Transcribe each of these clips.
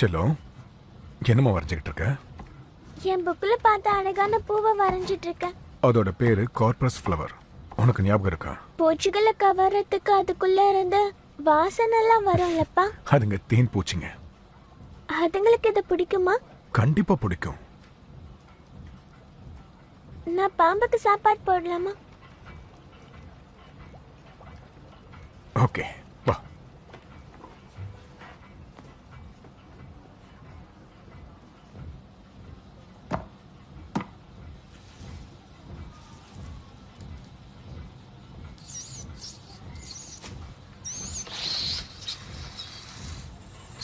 செல்லம், என்னம்மா வரைஞ்சிக்கிட்டு இருக்க? என் புக்ல பார்த்த அழகான பூவை வரைஞ்சிட்டு இருக்கேன். அதோட பேரு கார்பஸ் ஃப்ளவர். உனக்கு ஞாபகம் இருக்கா? பூச்சிகளை கவர்றதுக்கு அதுக்குள்ள இருந்து வாசனை எல்லாம் வரும்லப்பா. அதுங்க தேன் பூச்சிங்க. அதுங்களுக்கு இது பிடிக்குமா? கண்டிப்பா பிடிக்கும். நான் பாம்புக்கு சாப்பாடு போடலாமா? ஓகே, வா.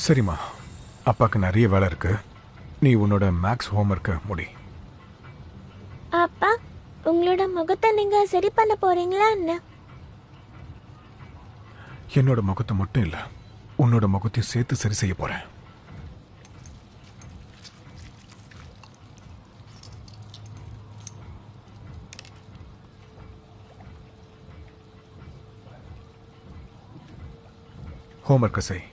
சரிம்மா, அப்பாக்கு நிறைய வேலை இருக்கு. நீ உன்னோட மேக்ஸ் ஹோம்ஒர்க்கை முடி. அப்பா, உங்களோட முகத்தை நீங்க சரி பண்ண போறீங்களா என்ன? என்னோட முகத்தை மட்டும் இல்ல, உன்னோட முகத்தையும் சேர்த்து சரி செய்ய போறேன். ஹோம்ஒர்க்கை செய்.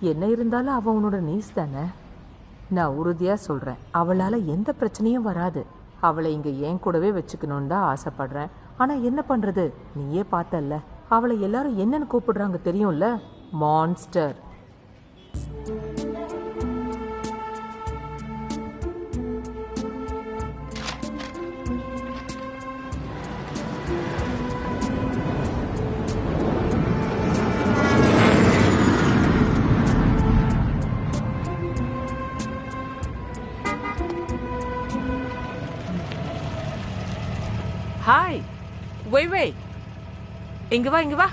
என்ன இருந்தாலும் அவ உன்னோட நீஸ் தானே. நான் உறுதியா சொல்றேன், அவளால எந்த பிரச்சனையும் வராது. அவளை இங்க என் கூடவே வச்சுக்கணும்னு தான் ஆசைப்படுறேன். ஆனா என்ன பண்றது, நீயே பார்த்தல்ல, அவளை எல்லாரும் என்னன்னு கூப்பிடுறாங்க தெரியும்ல, மான்ஸ்டர். ஹாய், வெய் வெய், இங்க வா இங்க வா.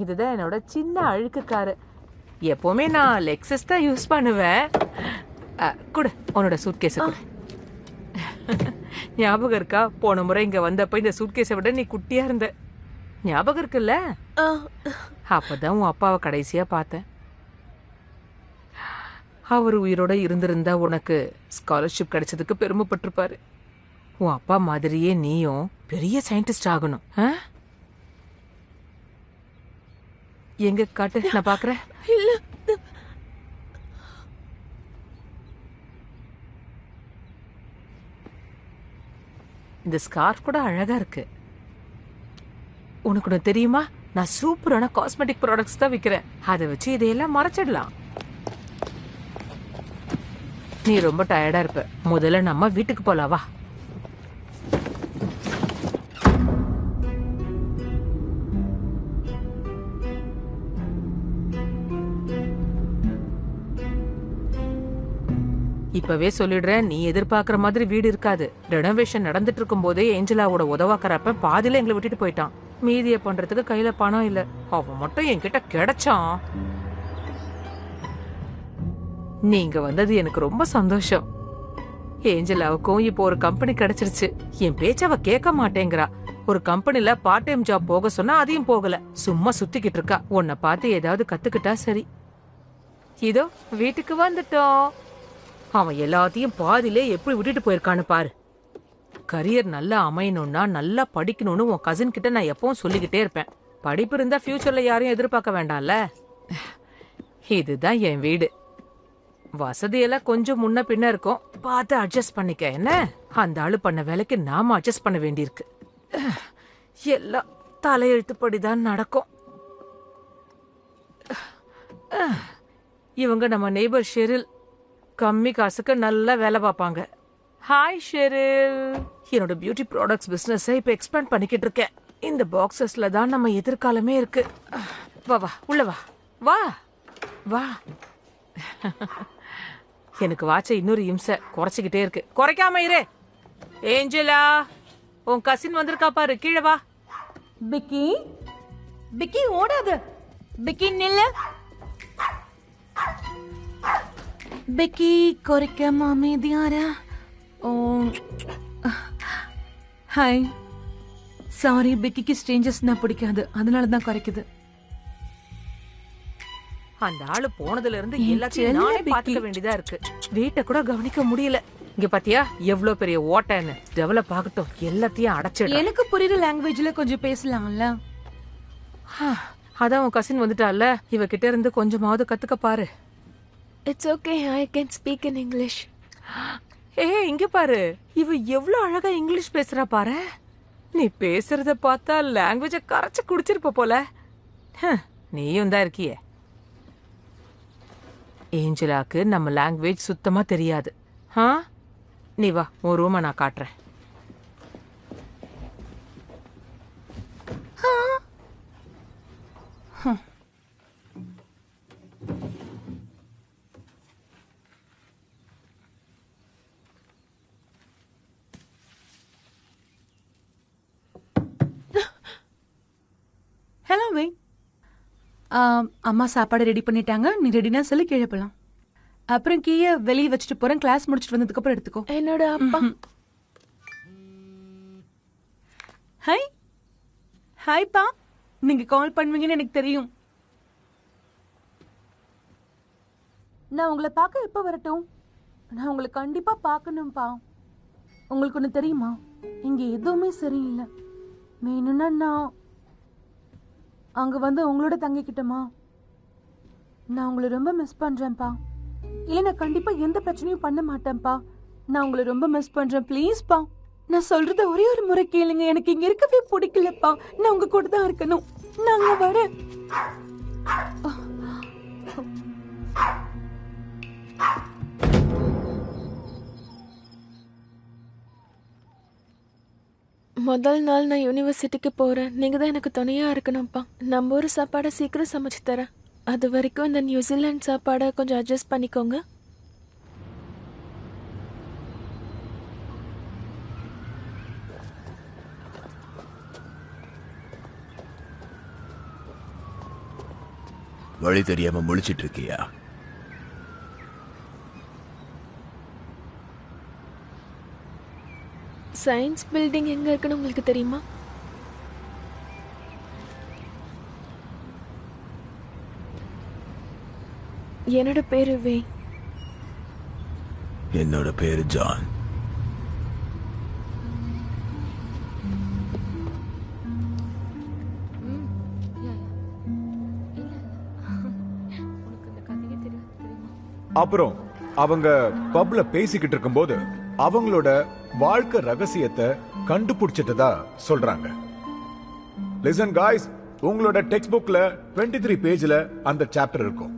இதுதான் என்னோட சின்ன அழுக்கு காரு. எப்பவுமே நான் லெக்ஸஸ் தான் யூஸ் பண்ணுவேன். குடு உன்னோட சூட்கேஸை குடு. ஞாபகம் இருக்கா, போன முறை இங்க வந்தப்ப இந்த சூட்கேஸை விட நீ குட்டியா இருந்த. ஞாபகம் இருக்குல்ல? அப்பதான் உன் அப்பாவை கடைசியா பார்த்தேன். அவர் உயிரோட இருந்திருந்தா உனக்கு ஸ்காலர்ஷிப் கிடைச்சதுக்கு பெருமைப்பட்டிருப்பாரு. உன் அப்பா மாதிரியே நீயும் பெரிய சயின்டிஸ்ட் ஆகணும். எங்க காட்டு, நான் பாக்குறேன். இல்ல. இந்த ஸ்கார்ஃப் கூட அழகா இருக்கு. உனக்கு ஒண்ணு தெரியுமா, நான் சூப்பரான காஸ்மெட்டிக் ப்ராடக்ட்ஸ் தான் விக்கிறேன். அதை வச்சு இதையெல்லாம் மறைச்சிடலாம். நீ ரொம்ப டயர்டா இருப்ப, முதல்ல நம்ம வீட்டுக்கு போலாம் வா. இப்பவே சொல்லிடுறேன், நீ எதிர்பார்க்கிற மாதிரி வீடு இருக்காது. ரெனோவேஷன் நடந்துட்டு இருக்கும் போதே ஏஞ்சலாவோட உதவாக்கறப்ப பாதியில எங்களை விட்டுட்டு போயிட்டான். மீதியை பண்றதுக்கு கையில பணம் இல்ல. அவன் மட்டும் என்கிட்ட கிடைச்சான். நீங்க வந்தது எனக்கு ரொம்ப சந்தோஷம். ஏஞ்சலாவுக்கும் இப்போ ஒரு கம்பெனி கிடைச்சிருச்சு. என் பேச்ச அவ கேட்க மாட்டேங்கிறா. ஒரு கம்பெனில பார்ட் டைம் ஜாப் போக சொன்னா அதையும் போகல, சும்மா சுத்திக்கிட்டு இருக்கா. உன்னை பார்த்து ஏதாவது கத்துக்கிட்டா சரி. இதோ வீட்டுக்கு வந்துட்டோம். அவன் எல்லாத்தையும் பாதியிலே எப்படி விட்டுட்டு போயிருக்கான்னு பாரு. கரியர் நல்லா அமையணும்னா நல்லா படிக்கணும்னு உன் கசின் கிட்ட நான் எப்பவும் சொல்லிக்கிட்டே இருப்பேன். படிப்பு இருந்தா ஃபியூச்சர்ல யாரையும் எதிர்பார்க்க வேண்டாம்ல. இதுதான் என் வீடு. வசதியெல்லாம் கொஞ்சம் முன்ன பின்ன இருக்கும், பார்த்து அட்ஜஸ்ட் பண்ணிக்க. என்ன, அந்த ஆளு பண்ண வேலைக்கு நாம அட்ஜஸ்ட் பண்ண வேண்டியிருக்கு. எல்லாம் தலையெழுத்துப்படிதான் நடக்கும். இவங்க நம்ம நெய்பர் ஷெரில். கம்மி காசுக்கு நல்லா வேலை பார்ப்பாங்க. Hi Sheryl. என்னோட பியூட்டி ப்ராடக்ட்ஸ் பிசினஸ் இப்ப எக்ஸ்பேண்ட் பண்ணிக்கிட்டு இருக்கேன். இந்த பாக்ஸஸ்ல தான் நம்ம எதிர்காலமே இருக்கு. வா வா, உள்ள வா வா வா. எனக்கு வாட்ச இன்னொரு இம்சை குறைச்சிக்கிட்டே இருக்கு. குறைக்காம இரு. ஏஞ்சலா, உன் கசின் வந்திருக்கா பாரு, கீழே வா. பிக்கி, பிக்கி ஓடாத. பிக்கி நில்லு. பிக்கி குறைக்காம அமைதியாரா. ஓ ஹாய். சாரி, பிக்கிக்கு ஸ்ட்ரேஞ்சர்ஸ்னா பிடிக்காது, அதனால தான் குறைக்குது. அந்த ஆளு போனதுல இருந்து எல்லாத்தையும் நானே பாத்துக்க வேண்டியதா இருக்கு. வீட்டை கூட கவனிக்க முடியல. இங்க பாத்தியா எவ்வளவு பெரிய ஓட்டன்னு. டெவலப் ஆகட்டும், எல்லாத்தையும் அடைச்சிடு. எனக்கு புரியுற லாங்குவேஜ்ல கொஞ்சம் பேசலாம்ல. அதான் உன் கசின் வந்துட்டால, இவகிட்ட இருந்து கொஞ்சமாவது கத்துக்க பாரு. It's okay, I can speak in English. இங்க பாரு, இவ எவ்வளவு அழகா இங்கிலீஷ் பேசுறா பாரு. நீ பேசுறத பார்த்தா லாங்குவேஜ கரைச்சு குடிச்சிருப்ப போல. நீயும் தான் இருக்கியே. ஏஞ்சலாக்கு நம்ம லாங்குவேஜ் சுத்தமா தெரியாது. நீ வா, உன் ரூமை நான் காட்டுறேன். ஹலோ வே. அம்மா சாப்பாடு ரெடி பண்ணிட்டாங்க, நீ ரெடினா சொல்லி கீழே போலாம். அப்புறம் கீழே வெளியே வச்சுட்டு போறேன், கிளாஸ் முடிச்சுட்டு வந்ததுக்கு அப்புறம் எடுத்துக்கோ. என்னோட அப்பா. ஹாய். ஹாய்ப்பா, நீங்க கால் பண்ணுவீங்கன்னு எனக்கு தெரியும். நான் உங்களை பார்க்க எப்போ வரட்டும்? நான் உங்களை கண்டிப்பா பார்க்கணும்ப்பா. உங்களுக்கு ஒன்று தெரியுமா, இங்க எதுவுமே சரியில்லை. வேணும்னா நான் அங்க வந்து உங்களோட தங்கிக்கிட்டோமா? நான் உங்களை ரொம்ப மிஸ் பண்றேன்ப்பா. இல்ல, நான் கண்டிப்பா எந்த பிரச்சனையும் பண்ண மாட்டேன்ப்பா. நான் உங்களை ரொம்ப மிஸ் பண்றேன். ப்ளீஸ்ப்பா, நான் சொல்றத ஒரே ஒரு முறை கேளுங்க. எனக்கு இங்க இருக்கவே பிடிக்கலப்பா. நான் உங்க கூட தான் இருக்கணும். நான் அங்க வரேன். முதல் நாள் நான் யூனிவர்சிட்டிக்கு போறேன். நீங்க தான் எனக்கு துணையா இருக்கணும்ப்பா. நம்ம ஊர் சாப்பாடை சீக்கிரம் சமைச்சு தரேன். அது வரைக்கும் இந்த நியூசிலாந்து சாப்பாடை கொஞ்சம் அட்ஜஸ்ட் பண்ணிக்கோங்க. வழி தெரியாம முழிச்சிட்டு இருக்கியா? சயின்ஸ் பில்டிங் எங்க இருக்குன்னு உங்களுக்கு தெரியுமா? என்னோட பேரு வே. என்னோட பேரு ஜான். அப்புறம் அவங்க பப்ல பேசிக்கிட்டு இருக்கும்போது அவங்களோட வாழ்க்கை ரகசியத்தை கண்டுபிடிச்சிட்டதா சொல்றாங்க. லிசன் காய்ஸ், உங்களோட டெக்ஸ்ட் புக்ல 23 பேஜ்ல அந்த சாப்டர் இருக்கும்.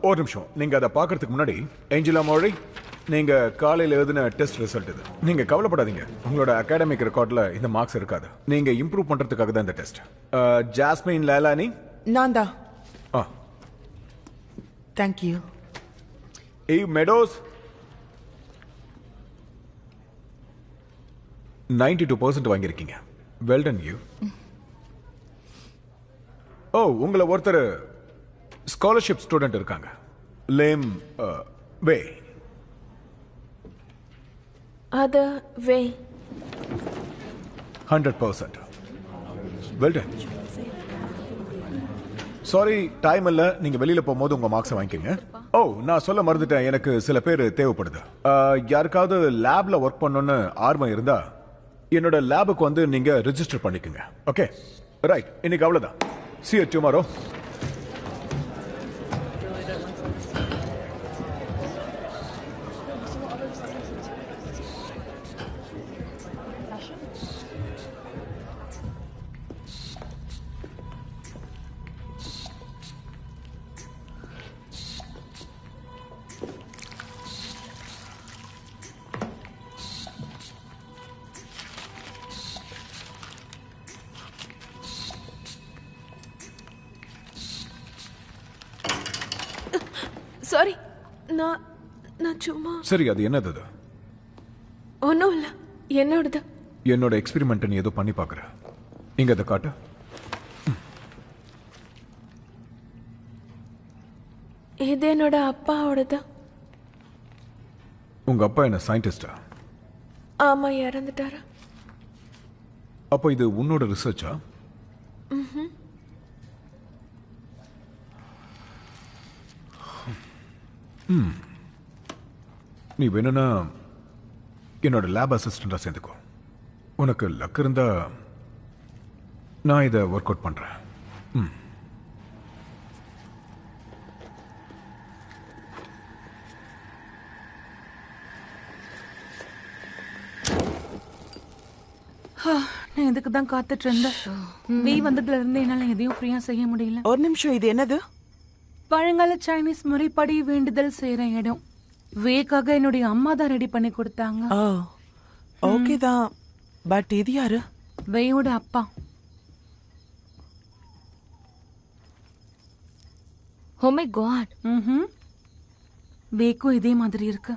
ஒரு நிமிஷம், நீங்க அதை பாக்குறதுக்கு முன்னாடி ஏஞ்சலா மோரி, நீங்க காலையில எழுதின டெஸ்ட் ரிசல்ட் இது. நீங்க கவலைப்படாதீங்க, உங்களோட அகாடமிக் ரெக்கார்ட்ல இந்த மார்க்ஸ் இருக்காது. நீங்க இம்ப்ரூவ் பண்றதுக்காக தான் இந்த டெஸ்ட். ஜாஸ்மின் லேலானி. நான் தான். தேங்க்யூ. ஈவ் மெடோஸ் 92% வாங்கியிருக்கீங்க. Well done you. ஓ, உங்களை ஒருத்தர் ஸ்காலர்ஷிப் ஸ்டூடெண்ட் இருக்காங்க, லேம் வே. அது வே. 100%. Well done. சாரி, டைம் இல்ல, நீங்க வெளியில போகும்போது உங்க மார்க்ஸ் வாங்கிக்கங்க. ஓ, நான் சொல்ல மறந்துட்டேன், எனக்கு சில பேர் தேவைப்படுது. யாருக்காவது லேப்ல ஒர்க் பண்ணணும்னு ஆர்வம் இருந்தா என்னோட லேபுக்கு வந்து நீங்க ரெஜிஸ்டர் பண்ணிக்கங்க. ஓகே ரைட், இன்னைக்கு அவ்வளவுதான். See you tomorrow. சாரி, நான் நான் சும்மா. சரி, அது என்னது? அது ஒன்றும் இல்லை, என்னோடது. என்னோட எக்ஸ்பெரிமெண்ட் நீ ஏதோ பண்ணி பார்க்குற. இங்க அதை காட்டு. இது என்னோட அப்பாவோடது. உங்க அப்பா என்ன சயின்டிஸ்டா? ஆமா, இறந்துட்டாரு. அப்போ இது உன்னோட ரிசர்ச்சா? நீ வேணும்னா என்னோட லேப் அசிஸ்டண்டா சேர்ந்துக்கோ. உனக்கு லக் இருந்தா நான் இதை ஒர்க் அவுட் பண்றேன். நான் இதுக்கு தான் காத்துட்டு இருந்தேன். வீ வந்ததுல இருந்து என்னால எதையும் ஃப்ரீயா செய்ய முடியல. ஒரு நிமிஷம், இது என்னது? பழங்கால சைனீஸ் முறைப்படி வேண்டுதல் செய்யற இடம். வேக்காக என்னுடைய அம்மா தான் ரெடி பண்ணி கொடுத்தாங்க. ஓ, ஓகே தான். பட் இது யாரு? வேயோட அப்பா. Oh my God. வேக்கும் இதே மாதிரி இருக்கு.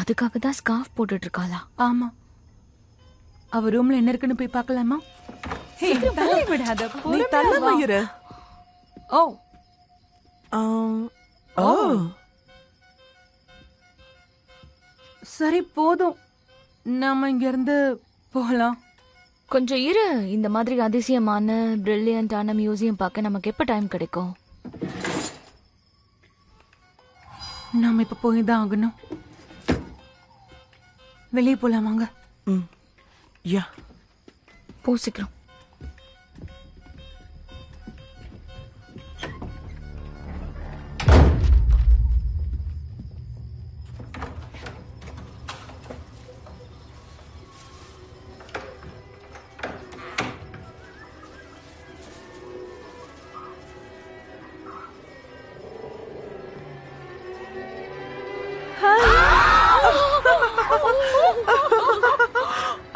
அதுக்காக தான் ஸ்கார்ஃப் போட்டுட்டு இருக்காளா? ஆமா. அவ ரூம்ல என்ன இருக்குன்னு போய் பார்க்கலாமா? தள்ளி விடாத, நீ தள்ள வயிறு. ஓ ஓ, சரி போதும், நாம இங்க இருந்து போகலாம். கொஞ்சம் இரு. இந்த மாதிரி அதிசயமான பிரில்லியண்டான மியூசியம் பார்க்க நமக்கு எப்ப டைம் கிடைக்கும்? நாம இப்ப போய் தான் ஆகணும். வெளியே போலாம் வாங்க. யா, போ சீக்கிரம்.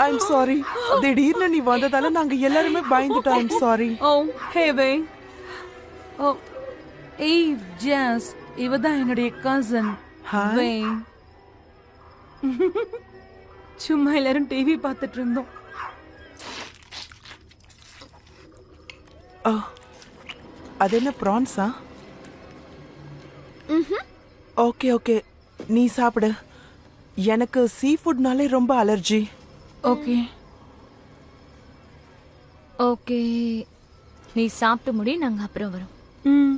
I'm sorry. திடீர்னு நீ வந்ததால நாங்க எல்லாருமே பயந்துட்டோம். I'm sorry. ஓ ஹே வே. ஓ ஏய் ஜாஸ், இவ தான் என்னுடைய கசின் வே. சும்மா எல்லாரும் டிவி பார்த்துட்டு இருந்தோம். ஓ, அது என்ன ப்ரான்ஸா? ஓகே ஓகே, நீ சாப்பிடு. எனக்கு சீ ஃபுட்னாலே ரொம்ப அலர்ஜி. ஓகே ஓகே, நீ சாப்பிட்டு முடி, நாங்க அப்புறம் வரோம். ம்.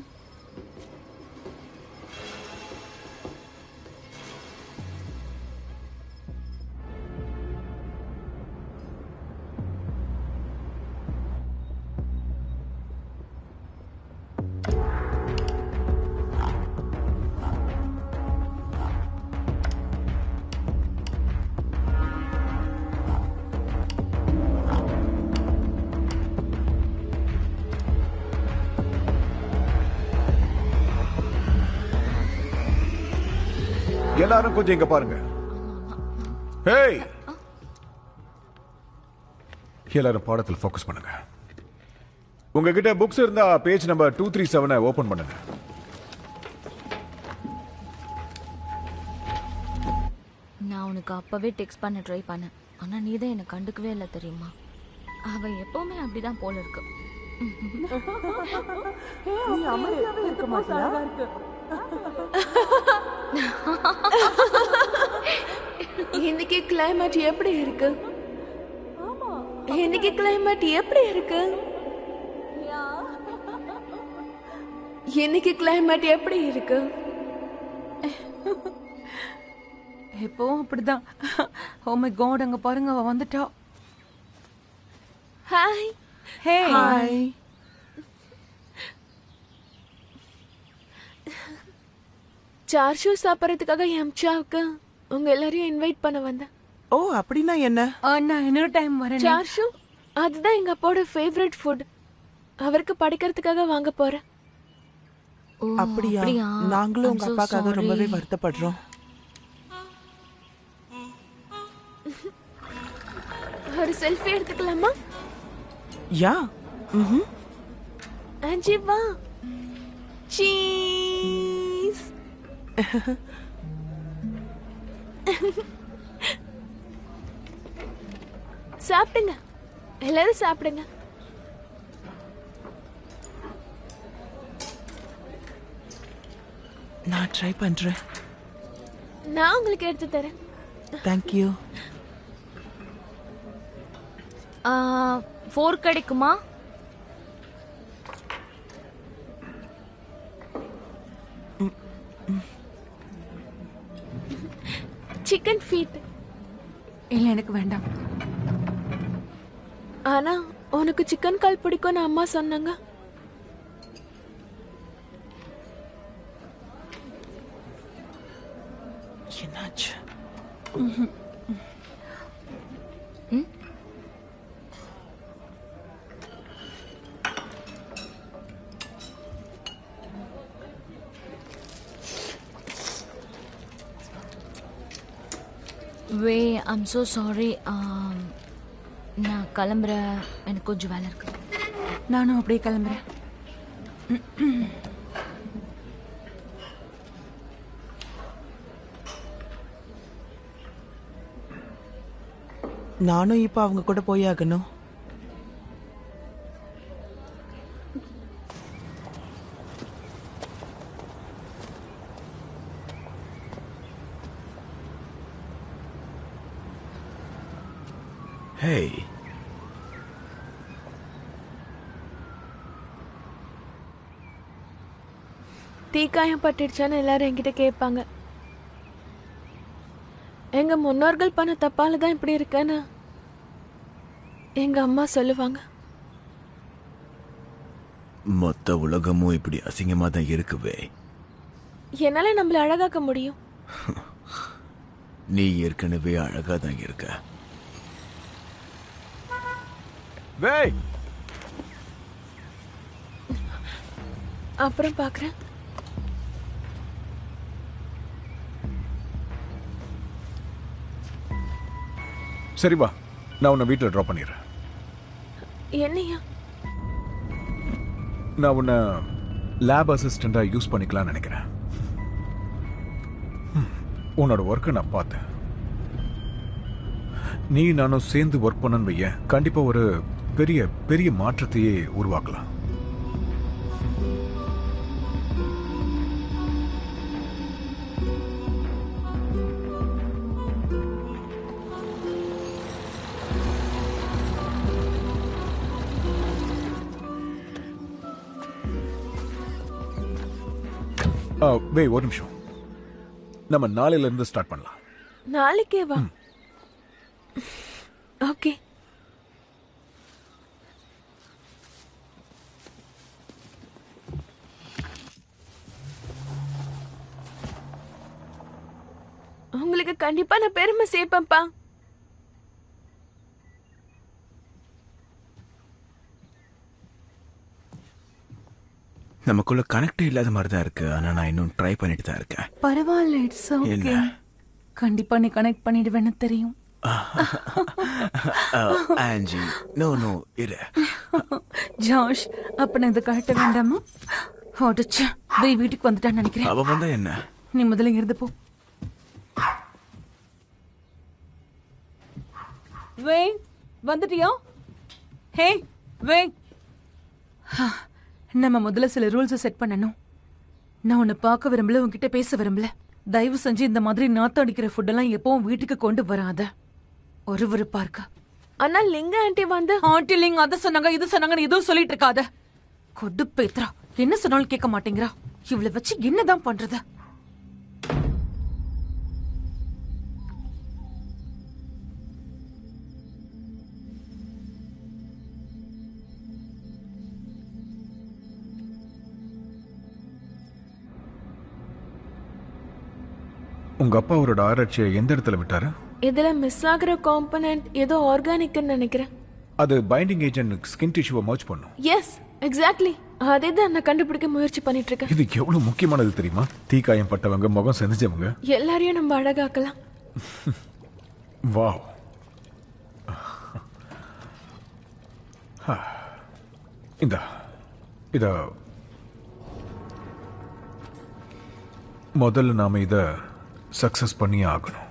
எல்லாரும் கொஞ்சம் இங்க பாருங்க. ஹேய், எல்லாரும் பாடத்தில் ஃபோக்கஸ் பண்ணுங்க. உங்ககிட்ட புக்ஸ் இருந்தா பேஜ் நம்பர் 237 ஓபன் பண்ணுங்க. நான் உனக்கு அப்பவே டெக்ஸ்ட் பண்ண ட்ரை பண்ணேன், ஆனா நீ தான் என்னை கண்டுக்கவே இல்லை தெரியுமா? அவ எப்பவுமே அப்படிதான் போல இருக்கு. நீ அமைதியாவே இருக்க மாட்டியா? இன்னைக்கு கிளைமேட் எப்படி இருக்கு? இன்னைக்கு கிளைமேட் எப்படி இருக்கு? இன்னைக்கு கிளைமேட் எப்படி இருக்கு? எப்பவும் அப்படிதான். ஓ மை காட், அங்க பாருங்க, அவ வந்துட்டா. ஹாய். ஹே, ஹாய். சார்ஷூ சாப்பிட்றதுக்காக எம்சாவுக்கு உங்க எல்லாரையும் இன்வைட் பண்ண வந்தேன். ஓ அப்படின்னா என்ன? நான் இன்னொரு டைம் வரேன். சார்ஷூ அதுதான் எங்க அப்பாவோட ஃபேவரட் ஃபுட். அவருக்கு படிக்கிறதுக்காக வாங்க போறேன். ஓ, அப்படியா? அப்படியா? நாங்களும் I'm உங்க so அப்பாக்காக sorry. ரொம்பவே வருத்தப்படுறோம். ஒரு செல்ஃபி எடுத்துக்கலாமா? யா. ம்ஹும். ஆஞ்சி வா. சீஸ். சாப்பிடுங்க, எல்லாரும் சாப்பிடுங்க. நான் ட்ரை பண்றேன். நான் உங்களுக்கு எடுத்து தரேன். Thank you. ஃபோர்க் கிடைக்குமா? Chicken feet. இல்ல, எனக்கு வேண்டாம். ஆனா உனக்கு சிக்கன் கால் பிடிக்கும்னு அம்மா சொன்னாங்க. என்னாச்சு? Way I'm so sorry. நான் கிளம்புறேன், எனக்கு கொஞ்சம் வேலை இருக்கு. நானும் அப்படியே கிளம்புறேன். நானும் இப்ப அவங்க கூட போய் ஆகணும். Hey. தீக்காயம் பட்டுடுச்சான்னு எல்லாரும் என்கிட்ட கேட்பாங்க. எங்க முன்னோர்கள் பண்ண தப்பால தான் இப்படி இருக்கேன்னு எங்க அம்மா சொல்லுவாங்க. மொத்த உலகமும் இப்படி அசிங்கமா தான் இருக்குவே. என்னால நம்மள அழகாக்க முடியும். நீ ஏற்கனவே அழகா தான் இருக்க. வேய், அப்புறம் பாக்குறேன். சரி வா, நான் உன்னை வீட்டில் ட்ராப் பண்ணிடுறேன். என்னையா? நான் உன்னை லேப் அசிஸ்டண்டா யூஸ் பண்ணிக்கலாம்னு நினைக்கிறேன். உன்னோட ஒர்க்கை நான் பார்த்தேன். நீ நானும் சேர்ந்து ஒர்க் பண்ணன்னு வைய, கண்டிப்பா ஒரு பெரிய பெரிய மாற்றத்தையே உருவாக்கலாம். வெய், ஒரு நிமிஷம். நம்ம நாளையில இருந்து ஸ்டார்ட் பண்ணலாம். நாளைக்கே வா. ஓகே. உங்களுக்கு கண்டிப்பா நான் பெருமை சேர்ப்பேன்ப்பா. நமக்குள்ள கனெக்டே இல்லாத மாதிரி தான் இருக்கு. ஆனா நான் இன்னும் ட்ரை பண்ணிட்டு தான் இருக்கேன். பரவாயில்ல, இட்ஸ் ஓகே. என்ன? கண்டிப்பா நீ கனெக்ட் பண்ணிடுவேன்னு தெரியும். ஆன்ஜி, நோ நோ இரு. ஜாஷ், அப்ப நான் இதை கழட்ட வேண்டாமா? அடச்சே, வீட்டுக்கு வந்துட்டான்னு நினைக்கிறேன். அவ வந்தா என்ன? நீ முதல்ல இருந்து போ. வே, வந்துட்டியா? ஹே வே, நம்ம முதல்ல சில ரூல்ஸ் செட் பண்ணணும். நான் உன்னை பார்க்க விரும்பல, உன்கிட்ட பேச விரும்பல. தயவு செஞ்சு இந்த மாதிரி நாத்தம் அடிக்கிற ஃபுட்டெல்லாம் எப்பவும் வீட்டுக்கு கொண்டு வராத. ஒரு பார்க்க. ஆனா லிங்க ஆண்டி வந்து ஆண்டி லிங் அதை சொன்னாங்க, இது சொன்னாங்கன்னு எதுவும் சொல்லிட்டு இருக்காத. கொடு பேத்ரா, என்ன சொன்னாலும் கேட்க மாட்டேங்கிறா. இவளை வச்சு என்னதான் பண்றது? உங்க அப்பா அவரோட ஆராய்ச்சியை எந்த இடத்துல விட்டாரு? இதுல மிஸ் ஆகுற காம்பனன்ட் ஏதோ ஆர்கானிக்னு நினைக்கிறேன். அது பைண்டிங் ஏஜென்ட் ஸ்கின் டிஷ்யூவை மர்ஜ் பண்ணும். Yes, exactly. அதே தான் நான் கண்டுபிடிக்க முயற்சி பண்ணிட்டு இருக்கேன். இது எவ்வளவு முக்கியமானது தெரியுமா? தீக்காயம் பட்டவங்க, முகம் செஞ்சவங்க எல்லாரையும் நம்ம அழகாக்கலாம். வாவ். இத முதல்ல நாம இத சக்சஸ் பண்ணி ஆகணும்.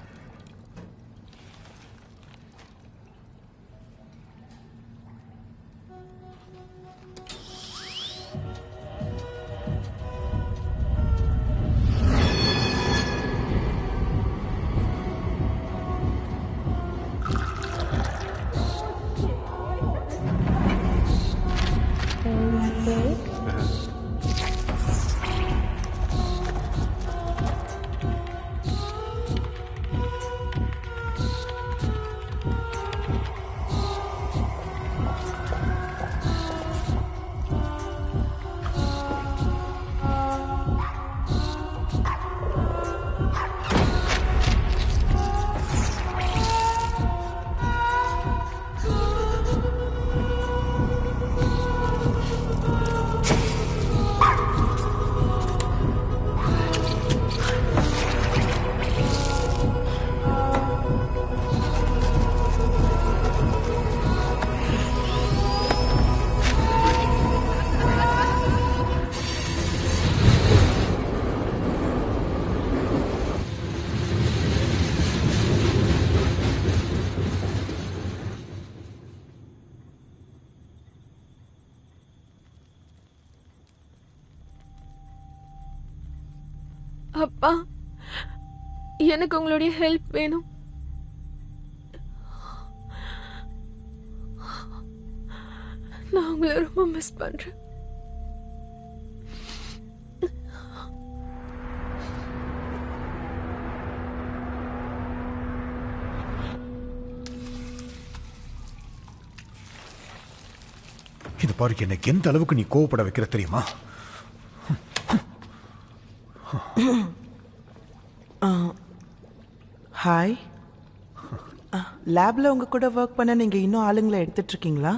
அப்பா, எனக்கு உங்களுடைய ஹெல்ப் வேணும். நான் உங்களை ரொம்ப மிஸ் பண்றேன். இது பாரு, எனக்கு எந்த அளவுக்கு நீ கோவப்பட வைக்கிற தெரியுமா? ஹாய். லேப்ல உங்க கூட ஒர்க் பண்ண நீங்க இன்னும் ஆளுங்களை எடுத்துட்டு இருக்கீங்களா?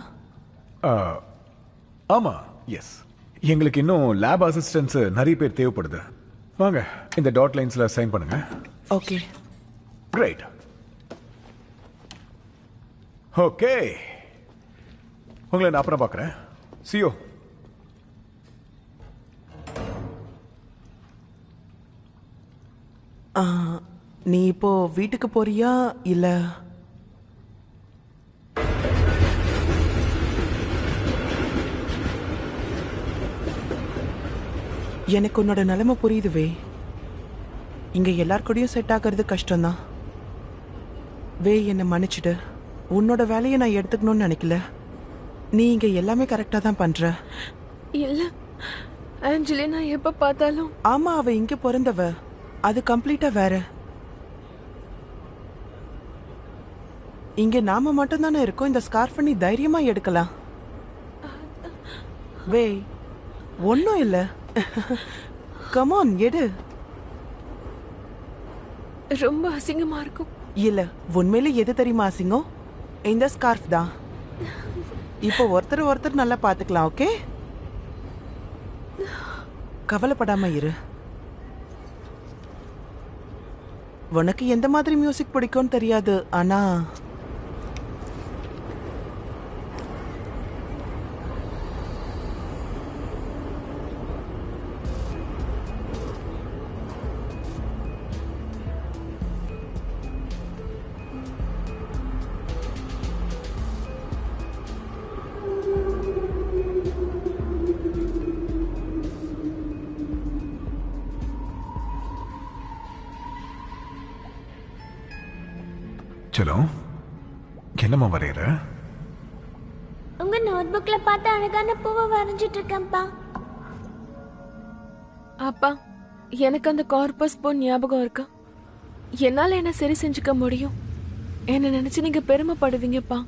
ஆமா, எஸ். எங்களுக்கு இன்னும் லேப் அசிஸ்டன்ட்ஸ் நிறைய பேர் தேவைப்படுது. வாங்க, இந்த டாட் லைன்ஸ்ல சைன் பண்ணுங்க. ஓகே. கிரேட். ஓகே, உங்களை நான் அப்புறம் பார்க்குறேன். See you. நீ இப்போ வீட்டுக்கு போறியா இல்ல? எனக்கு உன்னோட நிலைமை புரியுதுவே. இங்க எல்லார் கூடயும் செட் ஆகிறது கஷ்டம்தான். வே, என்னை மன்னிச்சிடு. உன்னோட வேலையை நான் எடுத்துக்கணும்னு நினைக்கல. நீ இங்க எல்லாமே கரெக்டா தான் பண்ற. இல்ல ஆஞ்சலி, நான் எப்ப பார்த்தாலும். ஆமா, அவ இங்க பிறந்தவ. அது கம்ப்ளீட்டா வேற. இங்க நாம மட்டும் தானே இருக்கோம். இந்த ஸ்கார்ஃப் நீ தைரியமா எடுக்கலாம். வே, ஒன்னும் இல்ல. கமான், எடு. ரொம்ப அசிங்கமா இருக்கும். இல்ல, உண்மையில எது தெரியுமா அசிங்கம்? இந்த ஸ்கார்ஃப் தான். இப்போ ஒருத்தர் நல்லா பாத்துக்கலாம். ஓகே. கவலைப்படாம இரு. உனக்கு எந்த மாதிரி மியூசிக் பிடிக்கும்னு தெரியாது, ஆனா சலோ, என்னம்மா வரையற? உங்க நோட்புக்ல பார்த்து அழகான பூவை வரைஞ்சிட்டு இருக்கேன்ப்பா. அப்பா, எனக்கு அந்த கார்பஸ் பூ ஞாபகம் இருக்கா? என்னால என்ன சரி செஞ்சுக்க முடியும்? என்ன நினைச்சு நீங்க பெருமைப்படுவீங்கப்பா.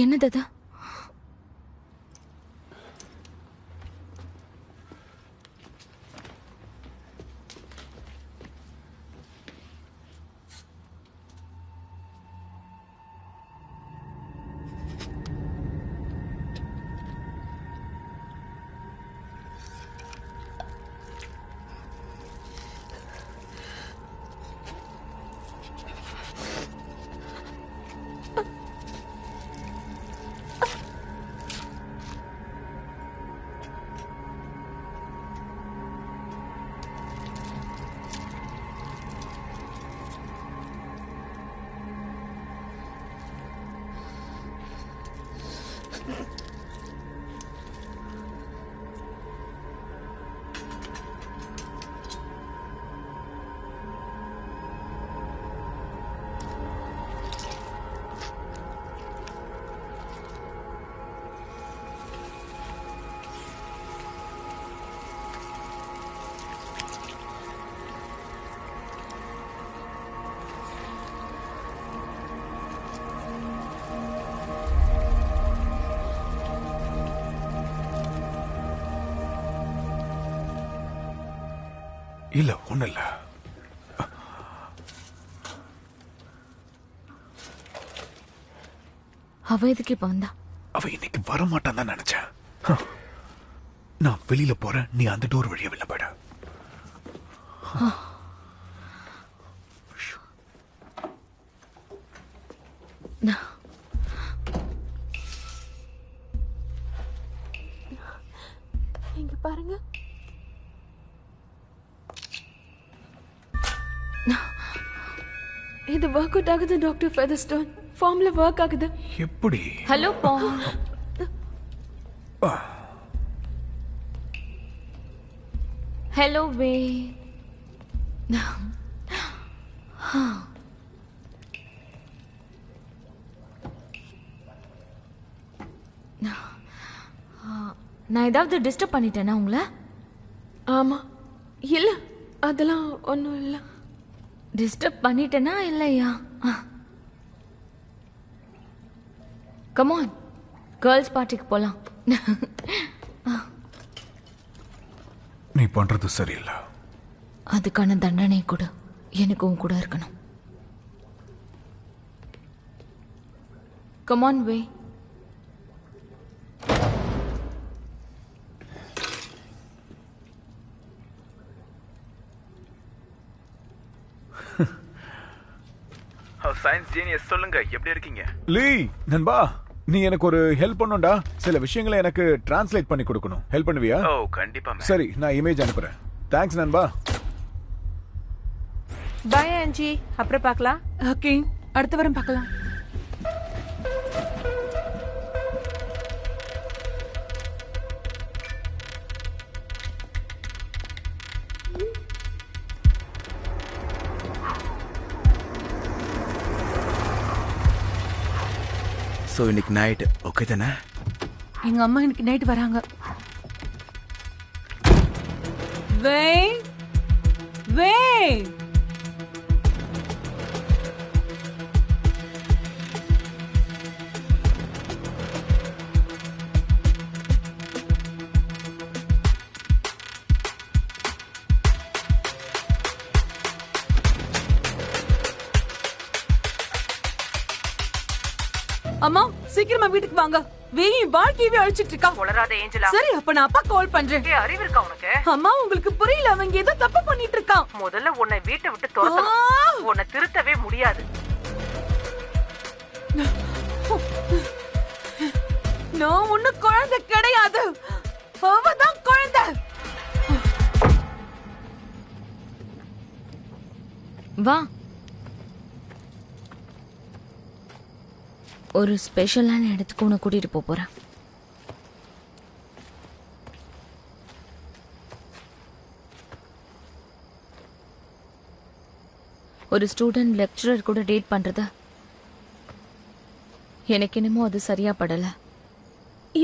என்னது அது? இல்ல, ஒண்ணு இல்ல. அவ எதுக்கு இப்ப வந்தா? அவ இன்னைக்கு வரமாட்டான் தான் நினைச்சேன். நான் வெளியில போறேன், நீ அந்த டோர் வழியா வெளில போயிட. இங்க பாருங்க. இது ஒர்க் அவுட் ஆகுது டாக்டர் ஃபெதர்ஸ்டோன். ஃபார்ம்ல ஒர்க் ஆகுது. எப்படி? ஹலோ பால். ஹலோ வே. நான் ஏதாவது டிஸ்டர்ப் பண்ணிட்டேனா உங்களை? ஆமா. இல்ல, அதெல்லாம் ஒன்றும் இல்லை. டிஸ்டர்ப் பண்ணிட்டேனா இல்லையா? கமான், கேர்ள்ஸ் பார்ட்டிக்கு போலாம். நீ பண்றது சரியில்லை. அதுக்கான தண்டனை கூட எனக்கு உன் கூட இருக்கணும். Come on, way. Science genius சொல்லுங்க, எப்படி இருக்கீங்க? லீ நண்பா, நீ எனக்கு ஒரு ஹெல்ப் பண்ணுடா. சில விஷயங்களை எனக்கு டிரான்ஸ்லேட் பண்ணி கொடுக்கணும். ஹெல்ப் பண்ணுவியா? ஓ கண்டிப்பா. சரி, நான் இமேஜ் அனுப்புறேன். தேங்க்ஸ் நண்பா. பாய் ஆன்ஜி, அப்புறம் பார்க்கலாம். ஓகே, அடுத்த வாரம் பார்க்கலாம். ஸோ இன்னைக்கு நைட் ஓகே தானே? எங்க அம்மா இன்னைக்கு நைட் வராங்க. வே வே அம்மா சீக்கிரமா வீட்டுக்கு வாங்க. வேய் வாழ்க்கையவே அழிச்சிட்டு இருக்கா. உளராத ஏஞ்சலா. சரி, அப்ப நான் அப்பா கால் பண்றேன். அறிவு இருக்கா உனக்கு? அம்மா உங்களுக்கு புரியல, அவங்க ஏதோ தப்பு பண்ணிட்டு இருக்கான். முதல்ல உன்னை வீட்டை விட்டு துரத்தணும். உன்னை திருத்தவே முடியாது. நான் ஒண்ணு குழந்தை கிடையாது, அவதான் குழந்தை. வா, ஒரு ஸ்பெஷலான இடத்துக்கு உன்னை கூட்டிட்டு போறேன். ஒரு ஸ்டூடெண்ட் லெக்சரர் கூட டேட் பண்றத எனக்கு என்னமோ அது சரியா படல.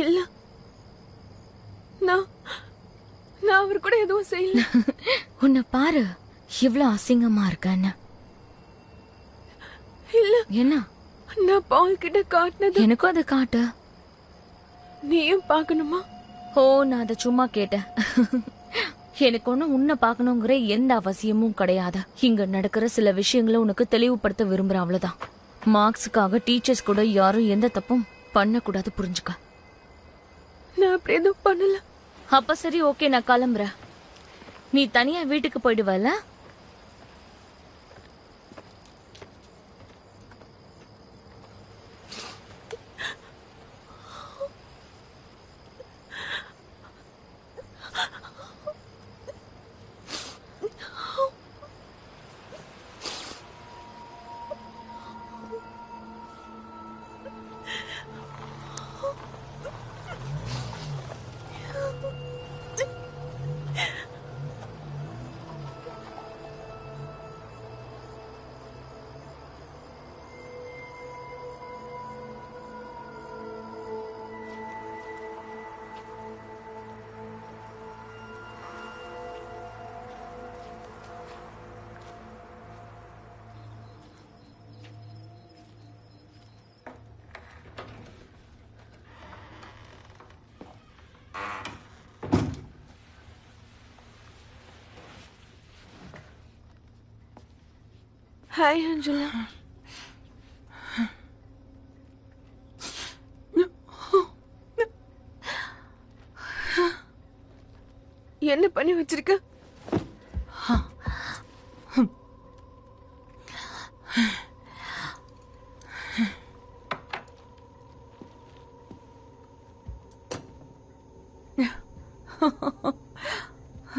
இல்ல, நான் அவர் கூட எதுவும் செய்யல. உன்னை பாரு, இவ்வளவு அசிங்கமா இருக்கான்னு. இல்ல, என்ன? நான் பால் கிட்ட காட்டினது எனக்கும் அதை காட்டு. நீயும் பார்க்கணுமா? ஓ, நான் அதை சும்மா கேட்டேன். எனக்கு ஒண்ணு உன்னை பார்க்கணுங்கிற எந்த அவசியமும் கிடையாது. இங்க நடக்கிற சில விஷயங்களை உனக்கு தெளிவுபடுத்த விரும்புறேன், அவ்வளவுதான். மார்க்ஸுக்காக டீச்சர்ஸ் கூட யாரும் எந்த தப்பும் பண்ணக்கூடாது, புரிஞ்சுக்க. நான் அப்படி எதுவும் பண்ணல. அப்ப சரி, ஓகே, நான் கிளம்புறேன். நீ தனியா வீட்டுக்கு போயிடுவல? ஹாய் அஞ்சலா. என்ன பண்ணி வச்சிருக்க?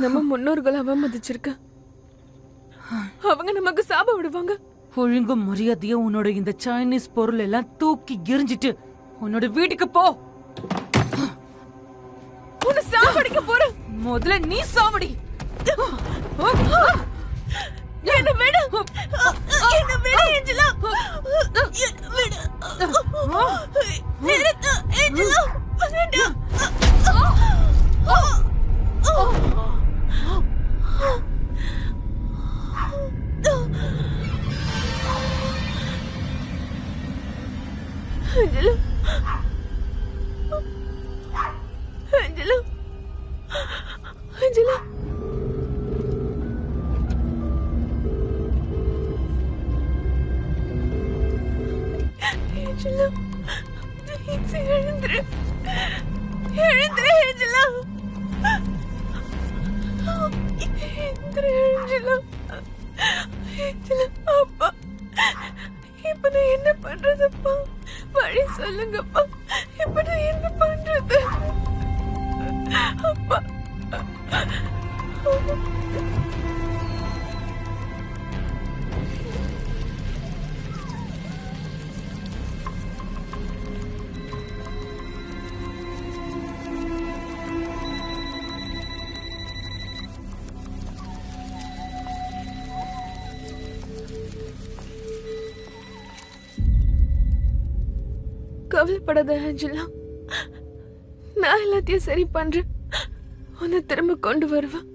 நம்ம முன்னோர்கள் அவமதிச்சிருக்க. அவங்க நமக்கு சாபம் விடுவாங்க. ஒழுங்கு மரியாதையா உன்னோட இந்த சைனீஸ் பொருள் எல்லாம் தூக்கி எரிஞ்சிட்டு உன்னோட வீட்டுக்கு போ. உன்னை சாவடிக்க போறேன். முதல்ல நீ சாவடி. என்ன விடு, என்ன விடு ஏஞ்சலா, என்ன விடு, நிறுத்து ஏஞ்சலா, வேண்டாம். Angela. Angela. Angela. Angela please எழுந்துரு எழுந்துரு ஏஞ்சலா எழுந்துரு ஏஞ்சலா ஏஞ்சலா அப்பா இப்ப நான் என்ன பண்றதுப்பா வழி சொல்லுங்கப்பா இப்ப நான் என்ன பண்றது அப்பா கவலைப்படாத ஆஞ்சலா நான் எல்லாத்தையும் சரி பண்றேன் உன்னை திரும்ப கொண்டு வருவேன்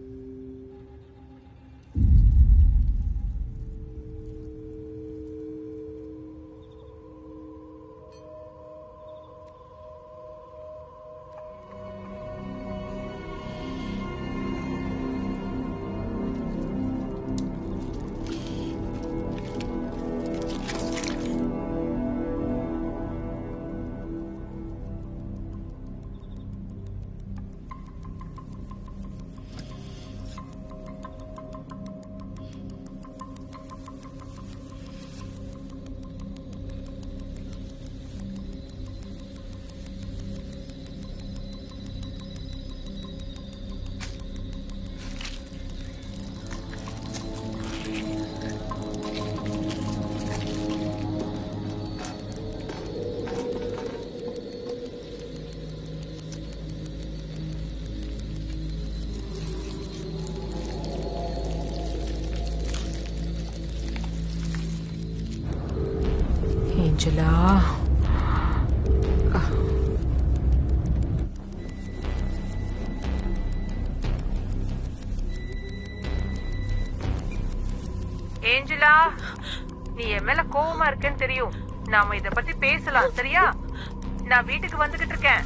ஏஞ்சலா ஏஞ்சலா, நீ என் மேல கோவமா இருக்கேன்னு தெரியும். நாம இத பத்தி பேசலாம், சரியா? நான் வீட்டுக்கு வந்துகிட்டு இருக்கேன்.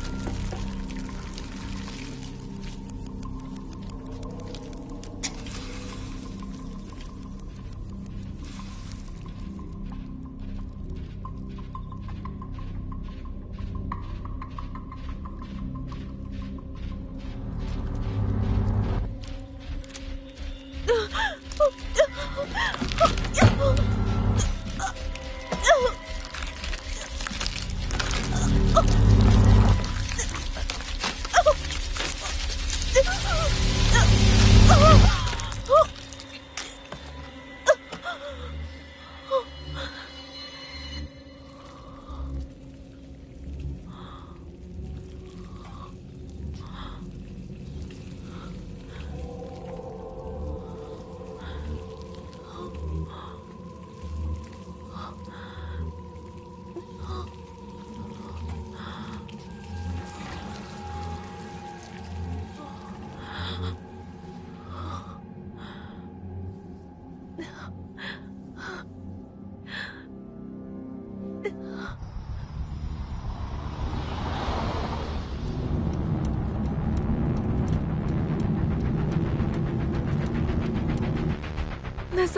நான்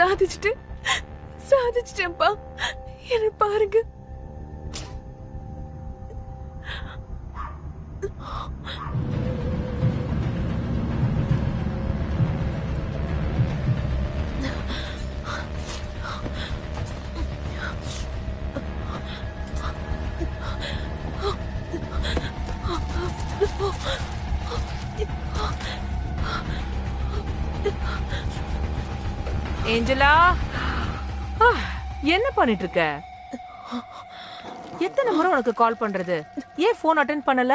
சாதிச்சிட்டேன்ப்பா என்ன பாருங்க. ஏஞ்சலா, என்ன பண்ணிட்டு இருக்க? எத்தனை முறை உனக்கு கால் பண்றது? ஏன் போன் அட்டென்ட் பண்ணல?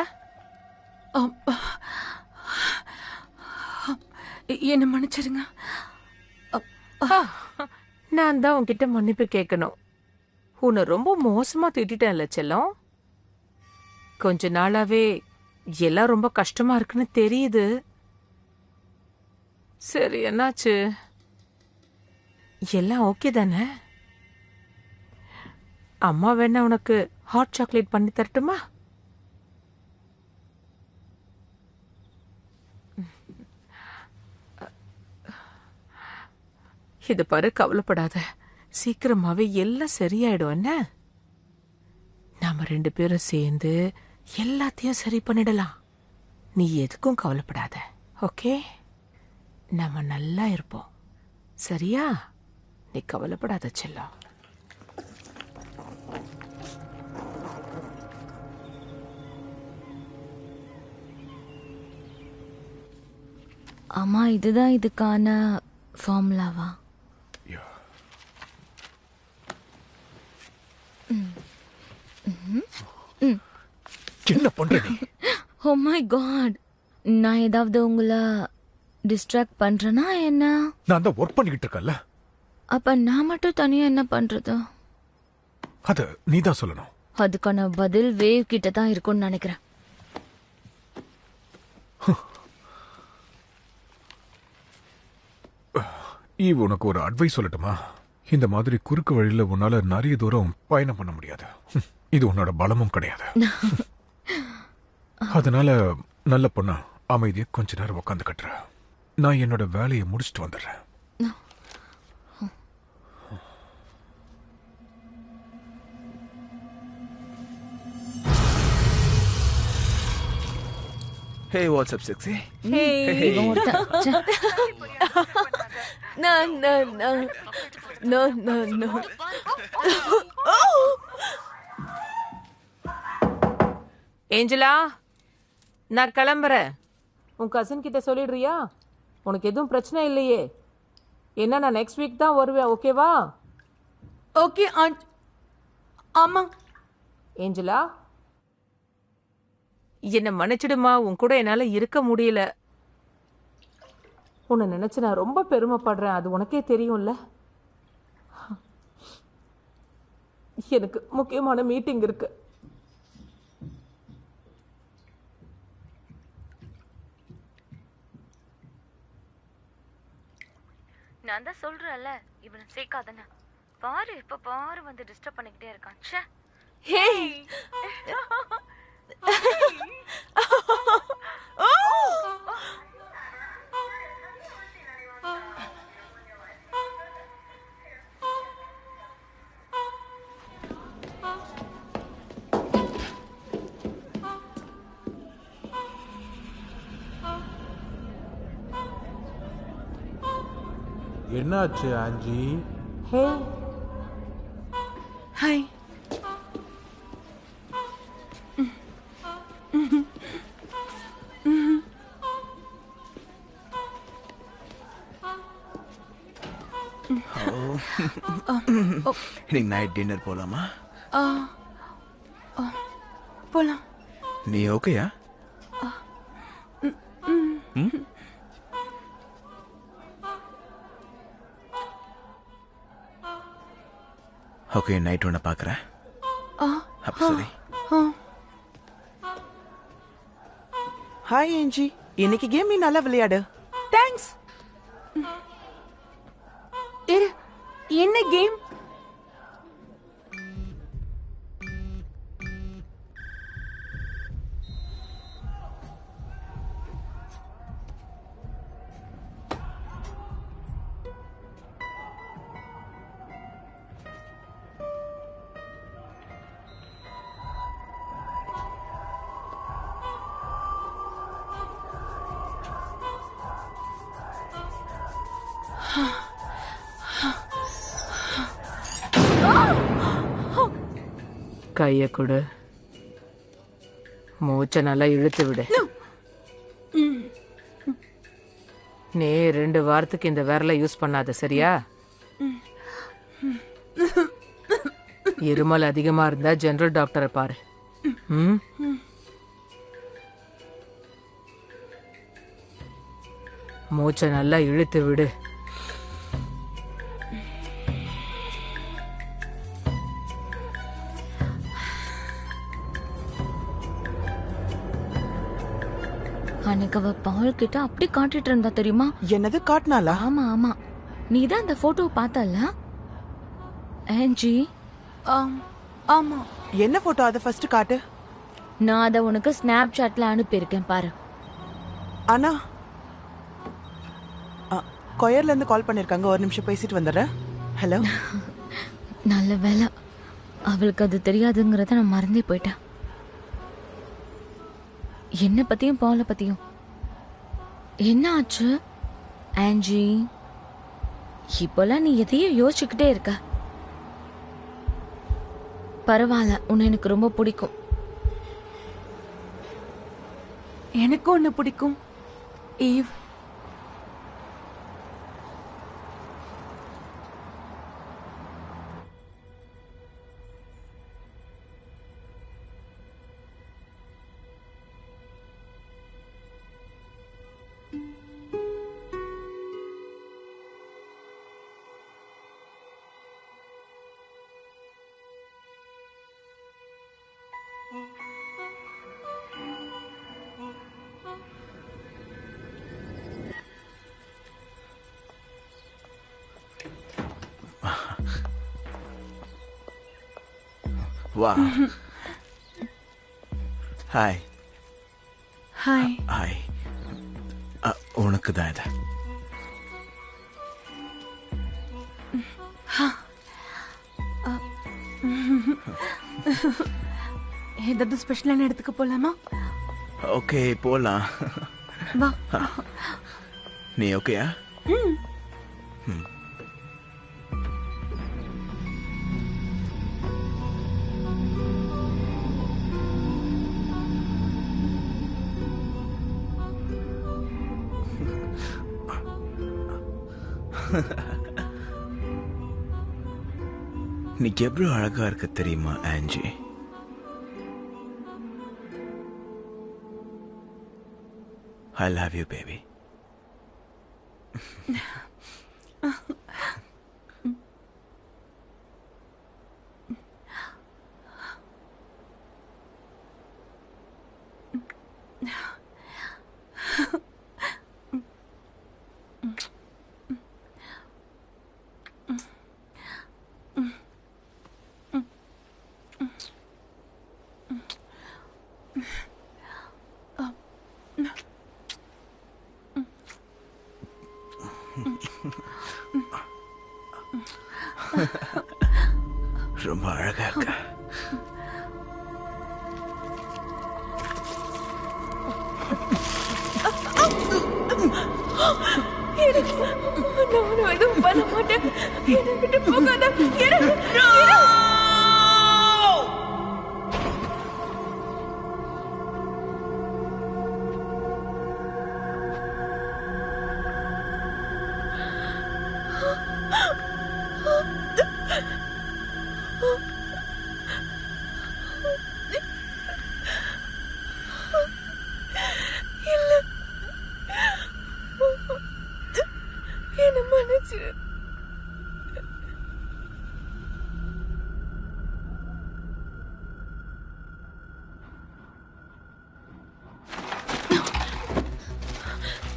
என்ன மன்னிச்சிருங்க. நான் தான் உன்கிட்ட மன்னிப்பு கேட்கணும். உன்னை ரொம்ப மோசமா திட்டேன்ல செல்லம். கொஞ்ச நாளாவே எல்லாம் ரொம்ப கஷ்டமா இருக்குன்னு தெரியுது. சரி, என்னாச்சு? எல்லாம் ஓகே தானே? அம்மா வேணா உனக்கு ஹாட் சாக்லேட் பண்ணி தரட்டுமா? இது பாரு, கவலைப்படாத. சீக்கிரமாவே எல்லாம் சரியாயிடும். என்ன, நாம 2 பேரும் சேர்ந்து எல்லாத்தையும் சரி பண்ணிடலாம். நீ எதுக்கும் கவலைப்படாத. ஓகே, நாம நல்லா இருப்போம். சரியா? நீ கவலைப்படாத செல்லம். அம்மா, இதுதான் இதுக்கான ஃபார்முலாவா? என்ன பண்ற நீ? ஓ மை காட், நான் ஏதாவது உங்களை டிஸ்ட்ராக்ட் பண்றேனா என்ன? நான் தான் ஒர்க் பண்ணிக்கிட்டு இருக்கேன்ல. அப்ப நான் மட்டும் தனியா என்ன பண்றது? அத நீ தான் சொல்லணும். அதுக்கான பதில் வேவ் கிட்ட தான் இருக்கும்னு நினைக்கிறேன். உனக்கு ஒரு அட்வைஸ் சொல்லட்டுமா? இந்த மாதிரி குறுக்கு வழியில உன்னால நிறைய தூரம் பயணம் பண்ண முடியாது. இது உன்னோட பலமும் கிடையாது. அதனால நல்ல பொண்ணா அமைதியா கொஞ்ச நேரம் உட்காந்து கட்டுற. நான் என்னோட வேலையை முடிச்சுட்டு வந்துடுறேன். Hey, what's up, sexy? இவன் ஒருத்தன். ச்சே. No, no, no. No, no, no. Angela, நான் கிளம்புறேன். உன் கசின் கிட்ட சொல்லிடுறியா? உனக்கு எதுவும் பிரச்சனை இல்லையே? என்ன, நான் நெக்ஸ்ட் வீக் தான் வருவேன். ஓகேவா? Okay and. ஆமா. ஏஞ்சலா, என்ன மன்னிச்சிடுமா, உன் கூட என்னால இருக்க முடியல. உன்னை நினைச்சு நான் ரொம்ப பெருமைப்படுறேன். அது உனக்கே தெரியும்ல. எனக்கு முக்கியமான மீட்டிங் இருக்கு. நான் தான் சொல்றேன்ல, இவனை சேர்க்காதன. பாரு, இப்ப பாரு வந்து டிஸ்டர்ப் பண்ணிக்கிட்டே இருக்கான். ச்சே. Hey. என்னாச்சு ஆஞ்சி? ஹே, ஹாய். இன்னைக்கு நைட் டின்னர் போலாமா? போலாம். நீ ஓகேயா? ஓகே, நைட் ஒன்று பார்க்குறேன். அப்ப சரி. ஹாய் ஏஞ்சி, இன்னைக்கு கேம் நீ நல்லா விளையாடு. தேங்க்ஸ். என்ன கேம்? கைய கொடு. மூச்சை நல்லா இழுத்து விடு. நீ 2 வாரத்துக்கு இந்த விரலை யூஸ் பண்ணாத, சரியா? இருமல் அதிகமா இருந்தா ஜெனரல் டாக்டரை பாரு. மூச்சை நல்லா இழுத்து விடு. அன்னைக்கு அவ பால் கிட்ட அப்படி காட்டிட்டு இருந்தா தெரியுமா? என்னது காட்டினாலா? ஆமா ஆமா, நீ தான் அந்த போட்டோவை பார்த்தல்ல ஆன்ஜி? ஆமா. என்ன போட்டோ? அதை ஃபர்ஸ்ட் காட்டு. நான் அதை உனக்கு ஸ்னாப் சாட்ல அனுப்பியிருக்கேன் பாரு. அண்ணா, கொயர்ல இருந்து கால் பண்ணிருக்காங்க. ஒரு நிமிஷம் பேசிட்டு வந்துடுறேன். ஹலோ. நல்ல வேலை அவளுக்கு அது தெரியாதுங்கிறத நான் மறந்தே போயிட்டேன். என்ன பத்தியும் பாலை பத்தியும். என்ன ஆச்சு ஆன்ஜி? இப்போலாம் நீ எதையும் யோசிச்சுக்கிட்டே இருக்க. பரவாயில்ல, உன்னை எனக்கு ரொம்ப பிடிக்கும். எனக்கும் ஒன்று பிடிக்கும் ஈவ். வா. ஹாய். ஹாய். ஹாய். உனக்கு தான் இது. ஏதாவது ஸ்பெஷலான இடத்துக்கு போலாமா? ஓகே, போலாம். வா. நீ ஓகேயா? நீ எவ்வளவு அழகா இருக்க தெரியுமா Angie? I love you, baby. ரொம்ப அழகா இருக்க. நான் எதுவும் பண்ண மாட்டேன். என்னை விட்டு போகாத. என்ன மன்னிச்சிரு.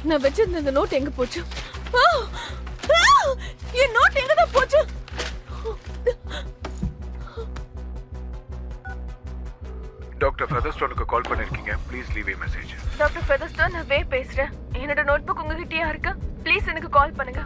நான் வச்சிருந்த இந்த நோட் எங்க போச்சு? என் நோட் எங்கதான் போச்சு? டாக்டர் ஃபெதர்ஸ்டோனுக்கு கால் பண்ணிருக்கீங்க. Please leave a message. Doctor Featherstone, நான் வே பேசுறேன். என்னோட நோட்புக் உங்ககிட்டயா இருக்கு? ப்ளீஸ் எனக்கு கால் பண்ணுங்க.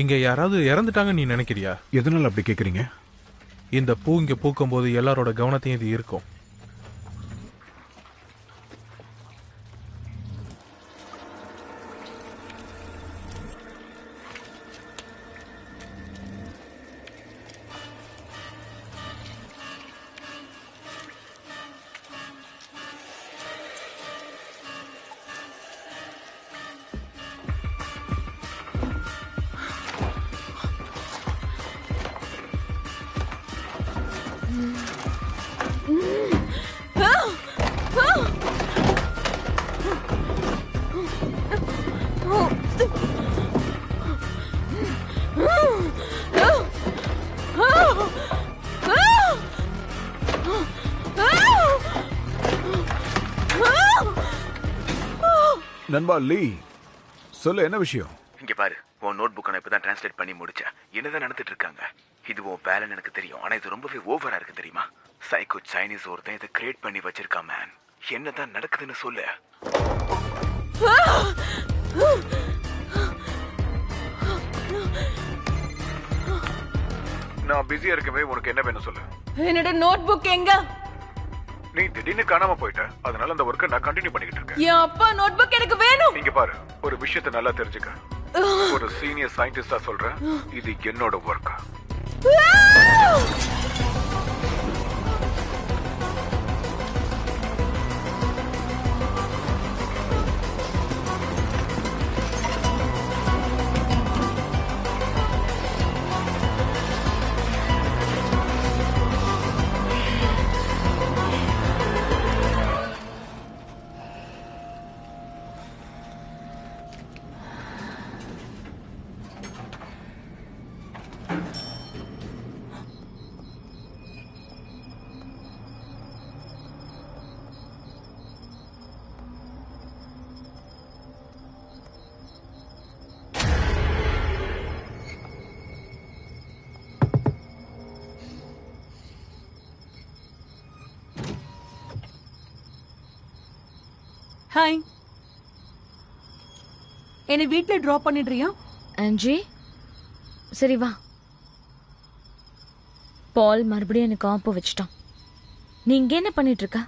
இங்க யாராவது இறந்துட்டாங்க நீ நினைக்கிறியா? எதனால அப்படி கேக்குறீங்க? இந்த பூ இங்க பூக்கும் போது எல்லாரோட கவனத்தையும் இது இருக்கும். நண்பா லீ, சொல்லு என்ன விஷயம்? இங்க பாரு, உன் நோட் புக்கை நான் இப்பதான் டிரான்ஸ்லேட் பண்ணி முடிச்சேன். என்னதான் நடந்துட்டு இருக்காங்க? இது உன் வேலைன்னு எனக்கு தெரியும், ஆனா இது ரொம்பவே ஓவரா இருக்கு தெரியுமா? சைக்கோ சைனீஸ் ஒருத்தன் இதை கிரியேட் பண்ணி வச்சிருக்கான் மேன். என்னதான் நடக்குதுன்னு சொல்லு. நான் பிஸியா இருக்கவே, உனக்கு என்ன வேணும் சொல்லு. என்னோட நோட் புக் எங்க? நீ திடீர்னு காணாம போயிட்ட, அதனால அந்த ஒர்க்கை நான் கண்டினியூ பண்ணிக்கிட்டு இருக்கேன். என் அப்பா நோட் புக் எனக்கு வேணும். இங்க பாரு, ஒரு விஷயத்தை நல்லா தெரிஞ்சுக்க. ஒரு சீனியர் சயின்டிஸ்டா சொல்றேன், இது என்னோட ஒர்க். ஹாய், என்னை வீட்டில் ட்ராப் பண்ணிடுறியா? ஆன்ஜி, சரி வா. பால் மறுபடியும் எனக்கு ஆப்போ வச்சுட்டான். நீ இங்க என்ன பண்ணிட்டு இருக்க?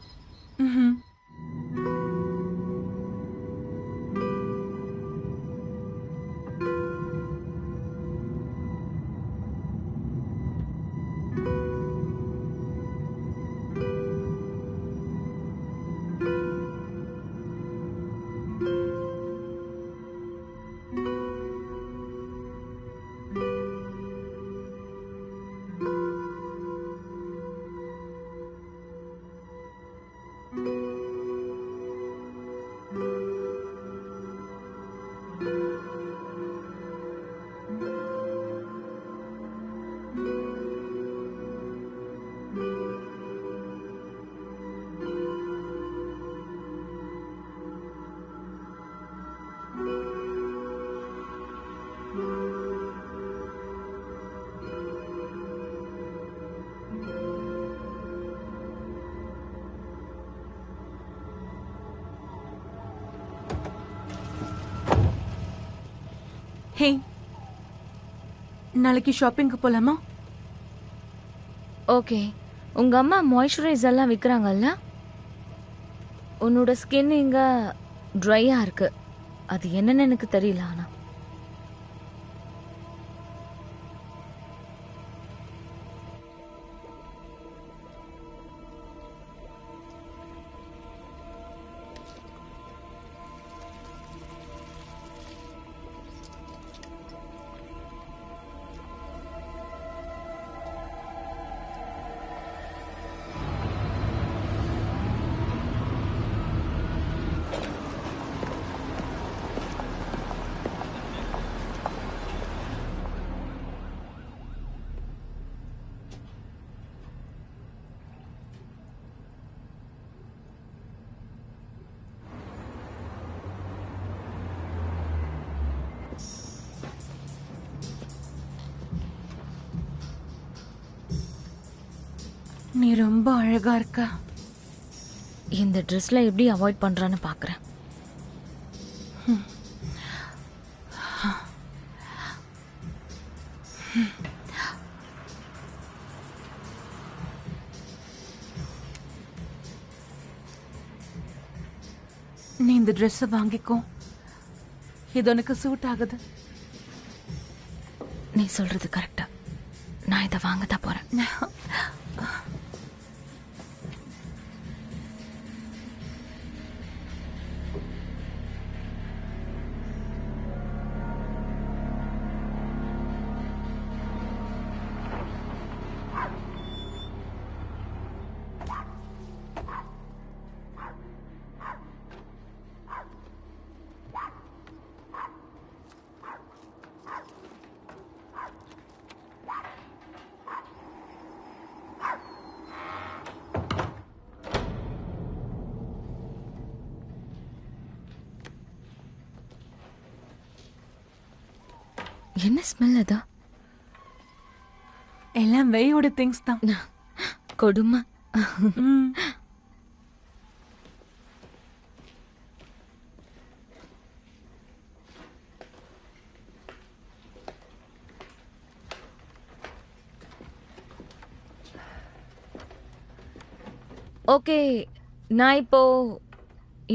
ஹே, நாளைக்கு ஷாப்பிங்க்கு போலாமா? ஓகே. உங்க அம்மா மாய்ஸ்சரைஸ் எல்லாம் விற்கிறாங்கல்ல? உன்னோட ஸ்கின் இங்க ட்ரையா இருக்கு. அது என்னன்னு எனக்கு தெரியல. ஆனா நீ ரொம்ப அழகா இருக்க. இந்த ட்ரெஸ்ல எப்படி அவாய்ட் பண்றான்னு பாக்குறேன். நீ இந்த ட்ரெஸ்ஸை வாங்கிக்கோ, இது உனக்கு சூட் ஆகுது. நீ சொல்றது கரெக்டா? நான் இதை வாங்கத்தான் போறேன். என்ன ஸ்மெல் அது? எல்லாம் வேயோட திங்ஸ் தான். கொடுமை. ஓகே, நான் இப்போ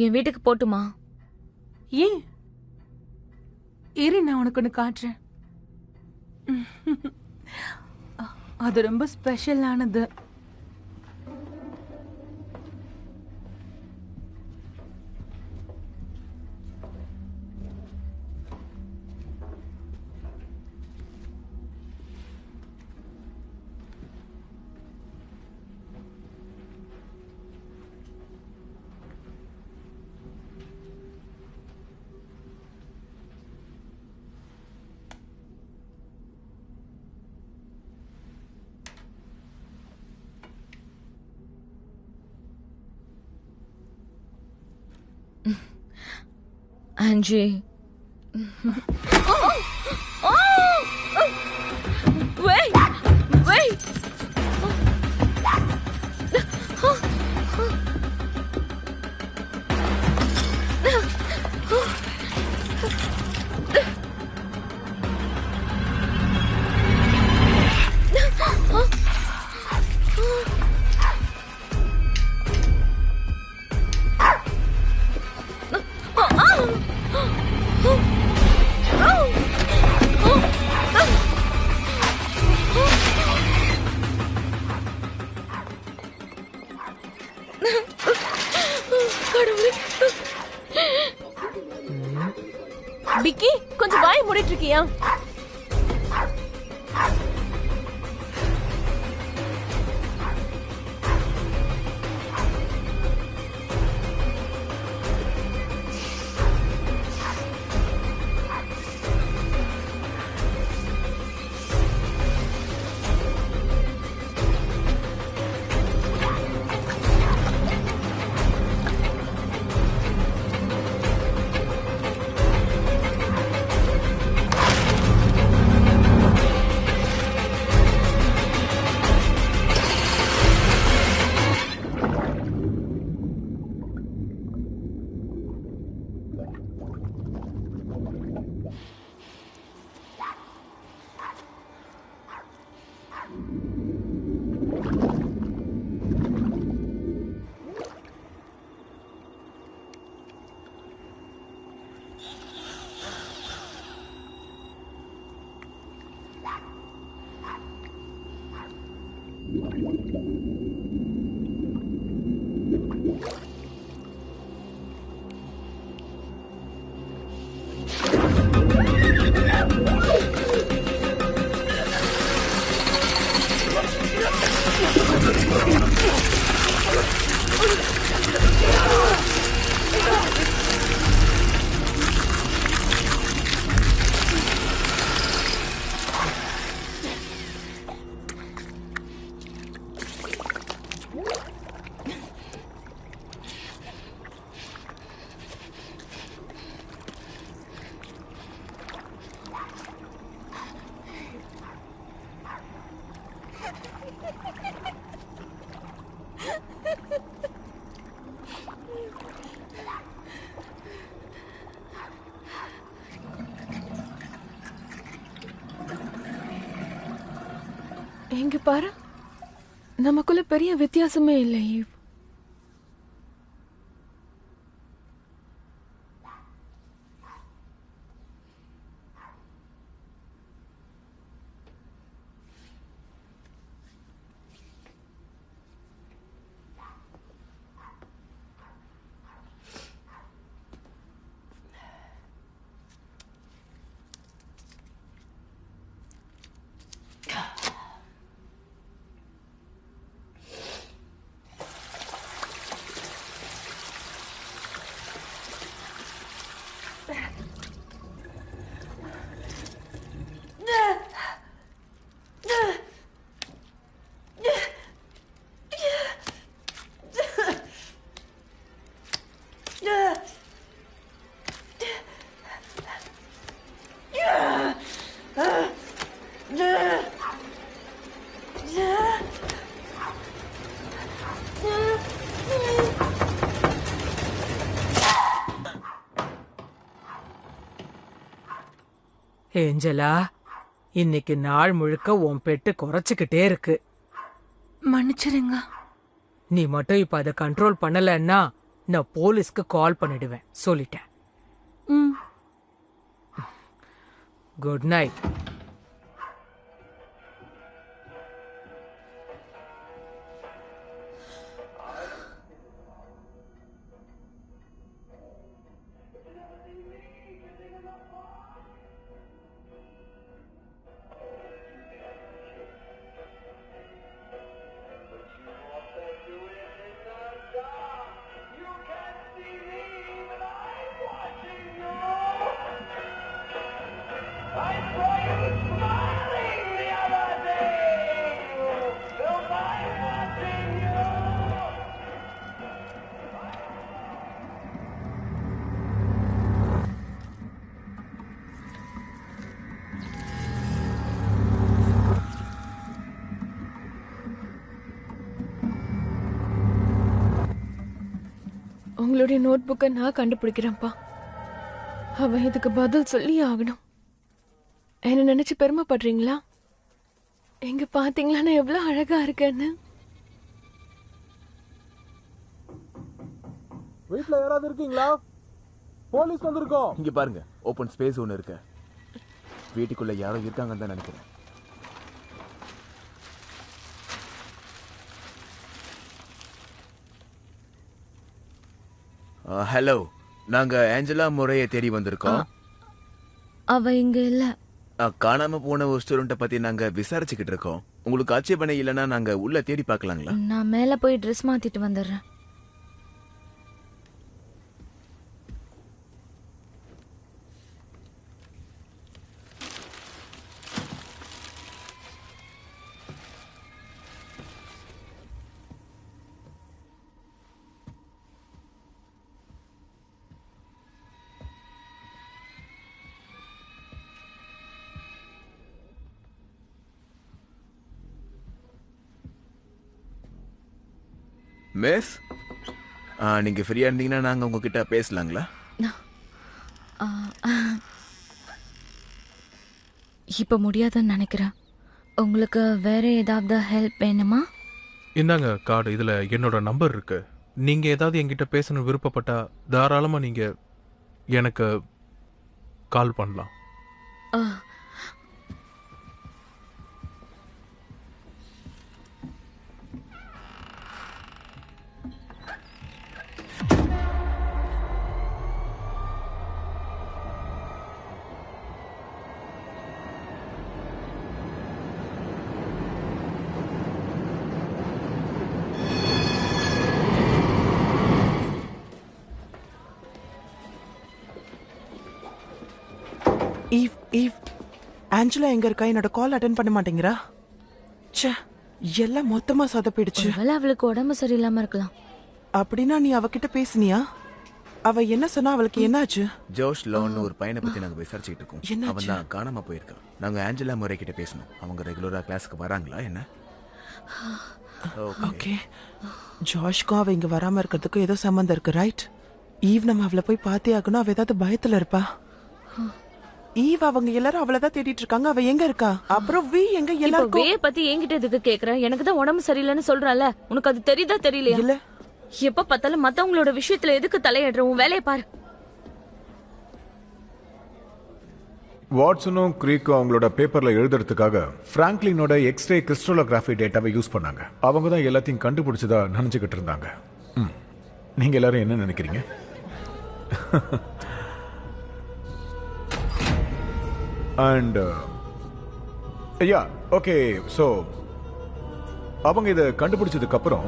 என் வீட்டுக்கு போட்டுமா? ஏன்? இரு, நான் உனக்கு ஒன்று காட்டுறேன். அது ரொம்ப ஸ்பெஷலானது. Angie, wait, wait. பிக்கி, கொஞ்சம் வாய் மூடிட்டு இருக்கியா? இங்க பாரு, நமக்குள்ள பெரிய வித்தியாசமே இல்லை. ஏஞ்சலா, இன்னைக்கு நாள் முழுக்க உன் பெட்டு குறைச்சிக்கிட்டே இருக்கு. மன்னிச்சிருங்க. நீ மட்டும் இப்ப அதை கண்ட்ரோல் பண்ணலன்னா நான் போலீஸ்க்கு கால் பண்ணிடுவேன். சொல்லிட்டேன். ம். Good night. உங்களுடைய நோட் புக்கை நான் கண்டுபிடிக்கிறேன்ப்பா. அவன் இதுக்கு பதில் சொல்லி ஆகணும். என்ன நினைச்சு பெருமைப்படுறீங்களா? எங்க பாத்தீங்களா நான் எவ்வளவு அழகா இருக்கேன்னு? வீட்ல யாராவது இருக்கீங்களா? போலீஸ் வந்திருக்கோம். இங்க பாருங்க, ஓபன் ஸ்பேஸ் ஒன்று இருக்கு. வீட்டுக்குள்ள யாரோ இருக்காங்கன்னு தான் நினைக்கிறேன். ஹலோ, நாங்க ஏஞ்சலா முறையை தேடி வந்திருக்கோம். அவ இங்க இல்ல. காணாம போன ஒரு ஸ்டூடெண்ட்டை பத்தி நாங்க விசாரிச்சுக்கிட்டு இருக்கோம். உங்களுக்கு ஆட்சேபனை இல்லைன்னா நாங்க உள்ள தேடி பார்க்கலாங்களா? நான் மேல போய் ட்ரெஸ் மாத்திட்டு வந்துடுறேன். மிஸ், நீங்க ஃப்ரீயா இருந்தீங்கன்னா நாங்க உங்ககிட்ட பேசலாங்களா? இப்ப முடியாதுன்னு நினைக்கிறேன். உங்களுக்கு வேற ஏதாவது ஹெல்ப் வேணுமா? இந்தாங்க கார்டு, இதுல என்னோட நம்பர் இருக்கு. நீங்க ஏதாவது என்கிட்ட பேசணும் விருப்பப்பட்டா தாராளமா நீங்க எனக்கு கால் பண்ணலாம். ஈவ் ஈவ் ஆஞ்சலா எங்க இருக்கா? என்னோட கால் அட்டென்ட் பண்ண மாட்டேங்கிறா. ச்சே, எல்லாம் மொத்தமா சொதப்பிடுச்சு. ஒருவேளை அவளுக்கு உடம்பு சரியில்லாம இருக்கலாம். அப்படின்னா நீ அவகிட்ட பேசுனியா? அவ என்ன சொன்னா? அவளுக்கு என்னாச்சு? ஜோஷ் லோன்னு ஒரு பையனை பத்தி நாங்க விசாரிச்சுட்டு இருக்கோம். என்னாச்சு? அவன் தான் காணாம போயிருக்கான். நாங்க ஆஞ்சலா முறை கிட்ட பேசணும். அவங்க ரெகுலரா கிளாஸுக்கு வராங்களா என்ன? ஓகே, ஜாஷ்க்கும் அவ இங்க வராம இருக்கிறதுக்கும் ஏதோ சம்பந்தம் இருக்கு, ரைட்? ஈவ் நம்ம அவளை போய் பார்த்தே ஆகணும். அவ ஏதாவது பயத்துல இருப்பா. ஈவ் அவங்க எல்லாரும் அவளதான் தேடிட்டு இருக்காங்க. அவ எங்க இருக்கா? அப்புறம் வி எங்க? எல்லாருக்கும் வே பத்தி என்கிட்ட எதுக்கு கேக்குற? எனக்கு தான் உடம்பு சரியில்லைன்னு சொல்றல. உனக்கு அது தெரியுதா தெரியலையா? இல்ல. எப்ப பார்த்தாலும் மத்தவங்களோட விஷயத்துல எதுக்கு தலையிடுற? உன் வேலையை பாரு. வாட்சனும் கிரீக்கும் அவங்களோட பேப்பர்ல எழுதுறதுக்காக பிராங்க்லினோட எக்ஸ்ரே கிறிஸ்டலோகிராஃபி டேட்டாவை யூஸ் பண்ணாங்க. அவங்க தான் எல்லாத்தையும் கண்டுபிடிச்சதா நினைச்சுக்கிட்டு இருந்தாங்க. நீங்க எல்லாரும் என்ன நினைக்கிறீங்க? அண்ட் யா ஓகே, ஸோ அவங்க இதை கண்டுபிடிச்சதுக்கு அப்புறம்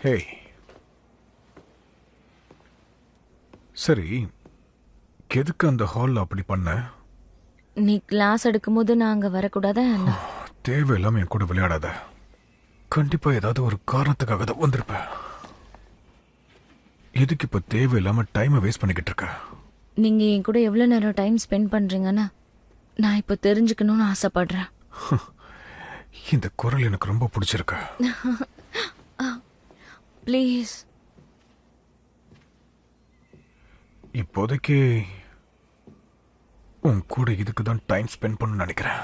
ஹே, சரி, எதுக்கு அந்த ஹால்ல அப்படி பண்ண? நீ கிளாஸ் எடுக்கும்போது நான் அங்க வரக்கூடாதா? தேவையில்லாம என் கூட விளையாடாத. கண்டிப்பா ஏதாவது ஒரு காரணத்துக்காக தான் வந்திருப்பேன். எதுக்கு இப்ப தேவையில்லாம டைமை வேஸ்ட் பண்ணிக்கிட்டு இருக்க? நீங்க என் கூட எவ்வளவு நேரம் டைம் ஸ்பெண்ட் பண்றீங்கன்னு நான் இப்ப தெரிஞ்சுக்கணும்னு ஆசைப்படுறேன். இந்த குரல் எனக்கு ரொம்ப பிடிச்சிருக்கு. ப்ளீஸ். இப்போதைக்கு உன் கூட இதுக்கு தான் டைம் ஸ்பெண்ட் பண்ண நினைக்கிறேன்.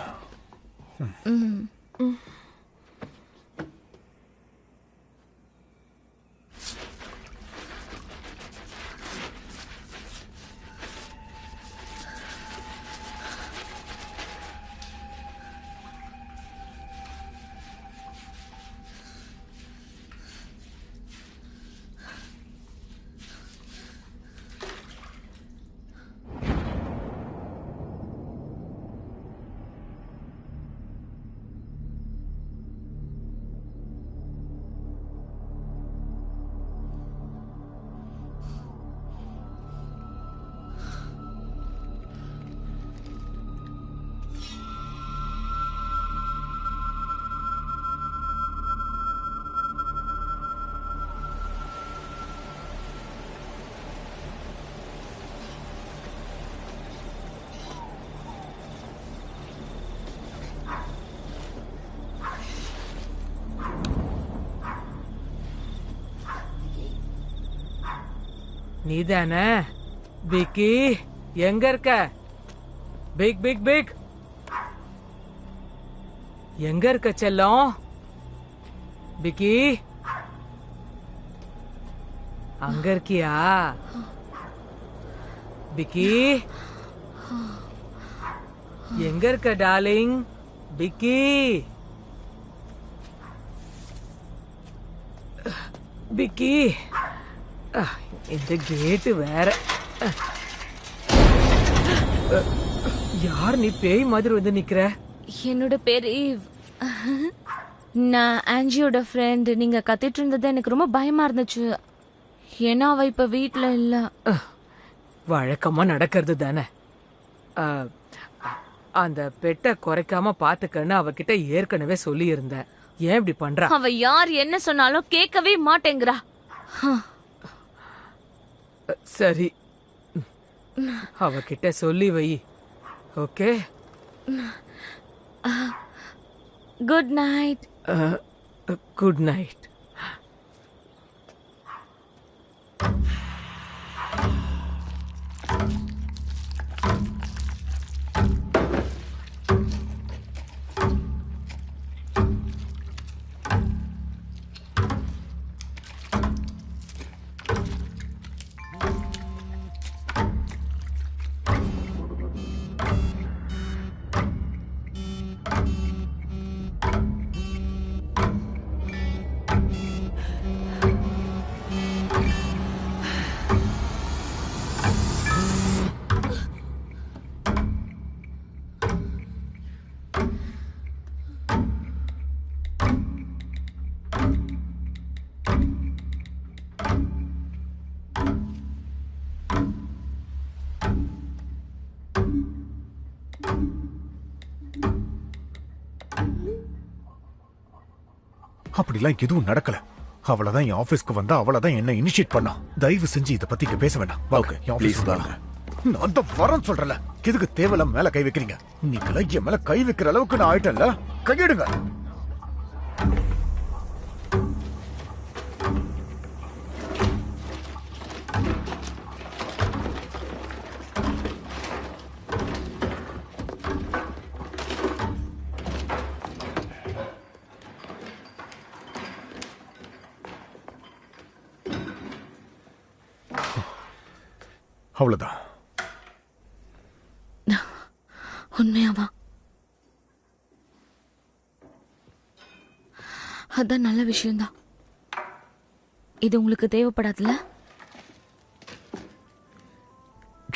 நீதானே பிக்கி? எங்க இருக்க? பிக் பிக் பிக், எங்க இருக்க செல்லம்? பிக்கி, அங்க இருக்கியா? பிக்கி, எங்க இருக்க டார்லிங்? பிக்கி, பிக்கி, இந்த கேட்டு வேற. யார் நீ? பேய் மாதிரி வந்து நிக்கிற. என்னோட பேர் ஈவ். நான் ஆன்ஜியோட ஃப்ரெண்ட். நீங்க கத்திட்டு இருந்தது எனக்கு ரொம்ப பயமா இருந்துச்சு. ஏன்னா அவ இப்ப வீட்ல இல்ல. வழக்கமா நடக்கிறது தானே. அந்த பெட்டை குறைக்காம பாத்துக்கன்னு அவகிட்ட ஏற்கனவே சொல்லி இருந்தேன். ஏன் இப்படி பண்றா? அவ யார் என்ன சொன்னாலும் கேட்கவே மாட்டேங்கிறா. சரி, அவகிட்ட சொல்லி வை. Okay, good night. Good night. அப்படிலாம் எதுவும் நடக்கல. அவளதான் என் ஆபீஸ்க்கு வந்தா, அவளதான் என்ன இனிஷியேட் பண்ணா. தயவு செஞ்சு இத பத்தி பேச வேண்டாம். ஓகே, ப்ளீஸ் வாங்க. நான் தான் வரேன் சொல்றல. எதுக்கு தேவலாம் மேல கை வைக்கிறீங்க? நீங்களா என் மேல கை வைக்கிற அளவுக்கு நான் ஆயிட்டேன்ல. கையெடுங்க. அவ்வளவுதான். உண்மையாவா? அதான் நல்ல விஷயம்தான். இது உங்களுக்கு தேவைப்படாதுல்ல?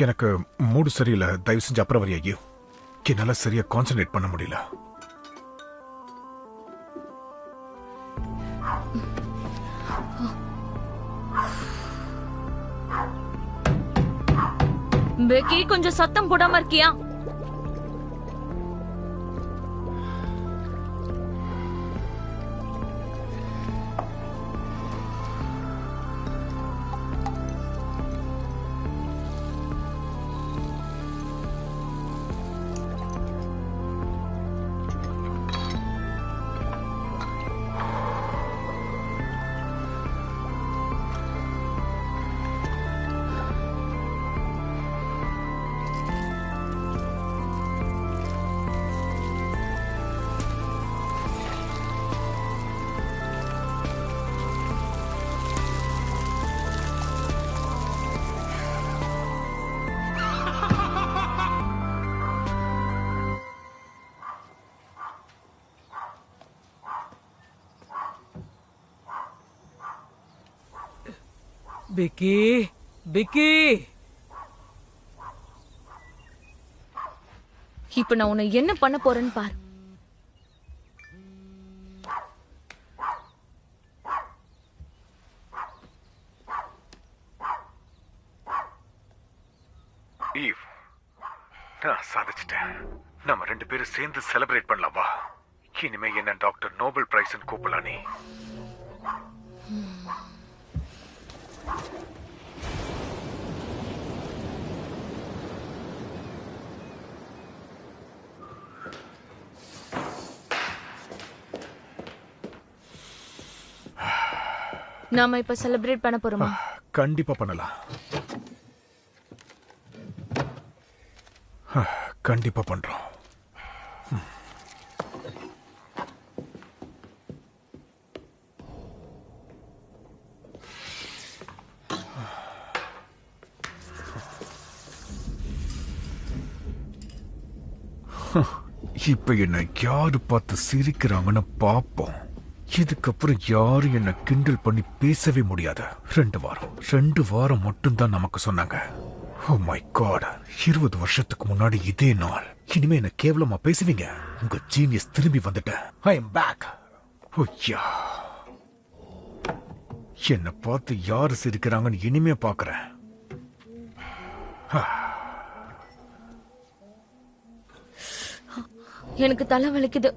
எனக்கு மூடு சரியில்லை. தயவு செஞ்சு அப்புறம் வரையா. ஐயோ, என்னால சரியா கான்சென்ட்ரேட் பண்ண முடியல. பெக்கி, கொஞ்சம் சத்தம் போடாம இருக்கியா? பிக்கி பிக்கி இப்ப நான் உன்னை என்ன பண்ண போறேன்னு பாரு. ஈவ், நான் சாதிச்சிட்டேன். நம்ம 2 பேரும் சேர்ந்து செலிப்ரேட் பண்ணலாம் வா. இனிமே என்ன டாக்டர் நோபல் பிரைஸ் கூப்பிடலாம் நீ. நாம இப்ப செலிப்ரேட் பண்ண போறோமா? கண்டிப்பா பண்ணலாம். கண்டிப்பா பண்றோம். இப்ப என்ன யாரு பார்த்து சிரிக்கிறாங்கன்னு பாப்போம். இதுக்கப்புறம் யாரும் என்ன கிண்டல் பண்ணி பேசவே முடியாது. 2 வாரம் மட்டும்தான் நமக்கு சொன்னாங்க. ஓ மை காட், 20 வருஷத்துக்கு முன்னாடி இதே நாள். இனிமே என்ன கேவலமா பேசுவீங்க? உங்க ஜீனியஸ் திரும்பி வந்துட்டேன். I am back. ஓய்யா, என்ன பார்த்து யாரு சிரிக்கிறாங்கன்னு இனிமே பாக்குறேன். எனக்கு தலை வலிக்குது.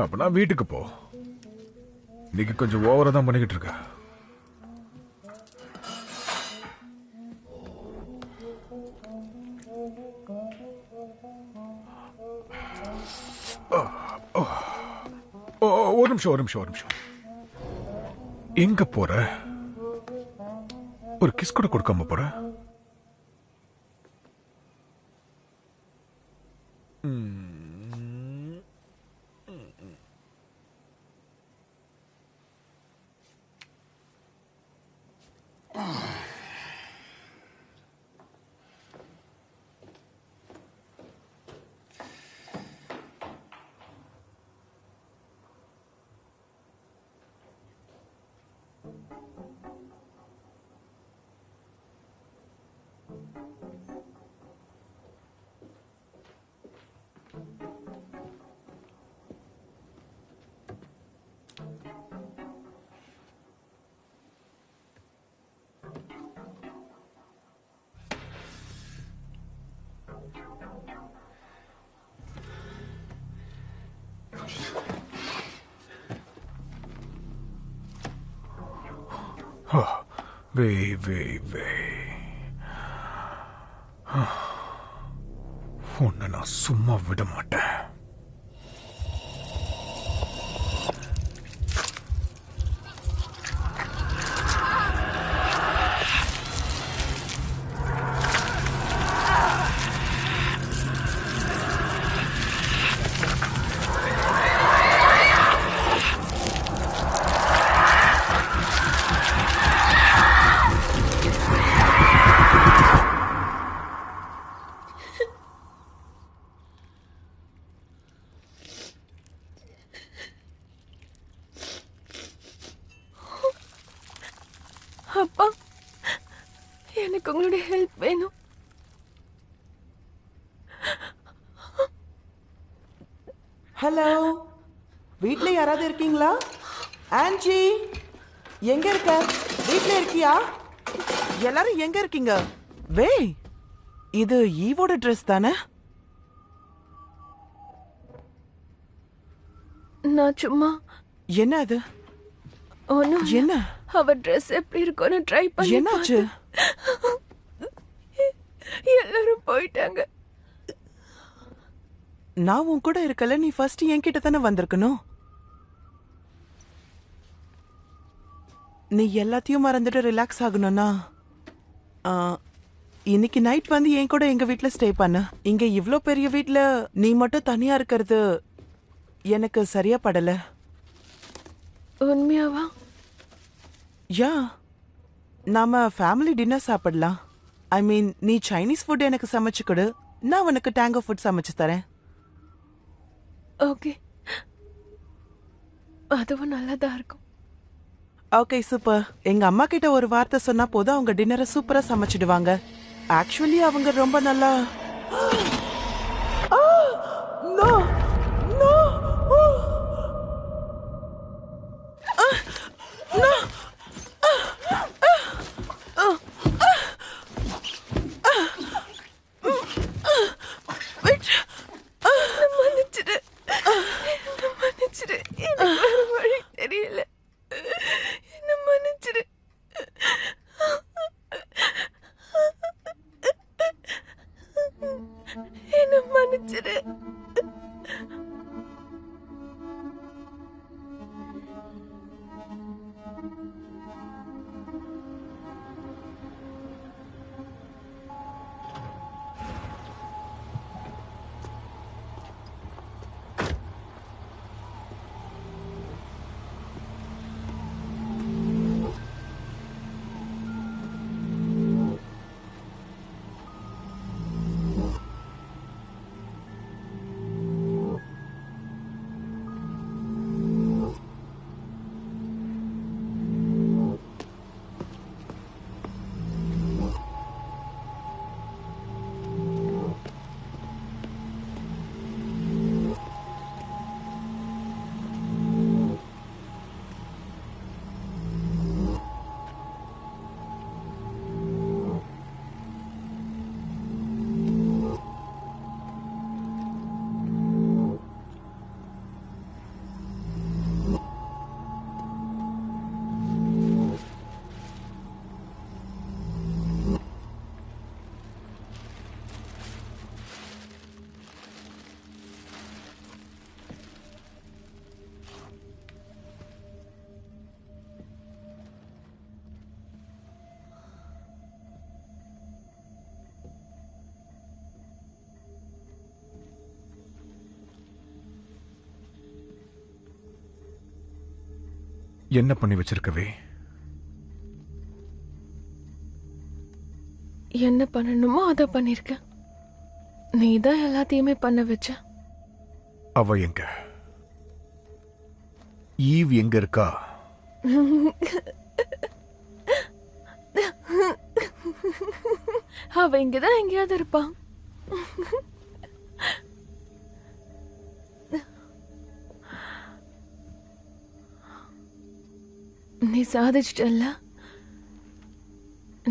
அப்பனா வீட்டுக்கு போ. நீங்க கொஞ்சம் ஓவரா தான் பண்ணிக்கிட்டு இருக்க. ஒரு நிமிஷம். எங்க போற? ஒரு கிஸ் கூட கொடுக்காம போற? உன்னை நான் சும்மா விட மாட்டேன். அப்பா, எனக்கு உங்களுடைய ஹெல்ப் வேணும். ஹலோ, வீட்ல யாராவது இருக்கீங்களா? ஆன்ஜி, எங்க இருக்க? வீட்ல இருக்கியா? எல்லாரும் எங்க இருக்கீங்க? வே, இது ஈவோட ட்ரெஸ் தானே? நான் சும்மா. என்ன அது? ஒன்னும் என்ன? அவ ட்ரெஸ் எப்படி இருக்கும்னு ட்ரை பண்ணி என்னாச்சு? எல்லாரும் போயிட்டாங்க. நான் உன் கூட இருக்கல, நீ ஃபர்ஸ்ட் என்கிட்ட தானே வந்திருக்கணும். நீ எல்லாத்தையும் மறந்துட்டு ரிலாக்ஸ் ஆகணும்னா இன்னைக்கு நைட் வந்து என் கூட எங்க வீட்ல ஸ்டே பண்ண. இங்க இவ்ளோ பெரிய வீட்ல நீ மட்டும் தனியா இருக்கிறது எனக்கு சரியா படல. உண்மையாவா? யா, நாம ஃபேமிலி டின்னர் சாப்பிடலாம். ஐ மீன், நீ சைனீஸ் ஃபுட் எனக்கு சமைச்சு கொடு, நான் உனக்கு டேங்கோ ஃபுட் சமைச்சு தரேன். ஓகே, அதுவும் நல்லதா இருக்கும். Okay super. எங்க அம்மா கிட்ட ஒரு வார்த்தை சொன்னா போதும், அவங்க டின்னரை சூப்பரா சமைச்சிடுவாங்க. ஆக்சுவலி அவங்க ரொம்ப நல்லா நோ நோ நோ மன்னிச்சிடு, மன்னிச்சிடு, எனக்கு வேற வழி தெரியல. என்ன மன்னிச்சிடு. என்ன மன்னிச்சிடு. என்ன பண்ணி வச்சிருக்கவே? என்ன பண்ணணுமோ அதை பண்ணிருக்க. நீ தான் எல்லாத்தையுமே பண்ண வச்ச. அவ எங்க? ஈவ் எங்க இருக்கா? அவ இங்கதான் எங்கேயாவது இருப்பான். நீ சாதிச்சிட்டல்ல.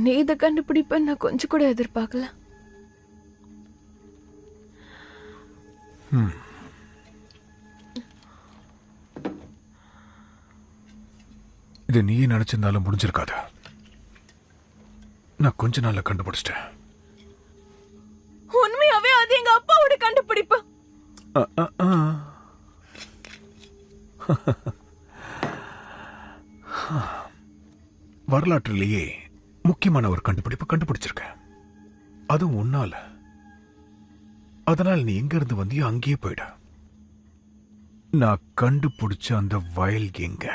நீ இதை கண்டுபிடிப்ப நான் கொஞ்சம் கூட எதிர்பார்க்கல. இது நீ நினைச்சிருந்தாலும் முடிஞ்சிருக்காது. நான் கொஞ்ச நாள்ல கண்டுபிடிச்சிட்டேன். உண்மையாவே அது எங்க அப்பாவோட கண்டுபிடிப்பு. வரலாற்றிலேயே முக்கியமான ஒரு கண்டுபிடிப்பு கண்டுபிடிச்சிருக்கேன். அதுவும் உன்னால. அதனால் நீ எங்க இருந்து வந்தியோ அங்கேயே போயிட. நான் கண்டுபிடிச்ச அந்த வயல் எங்க?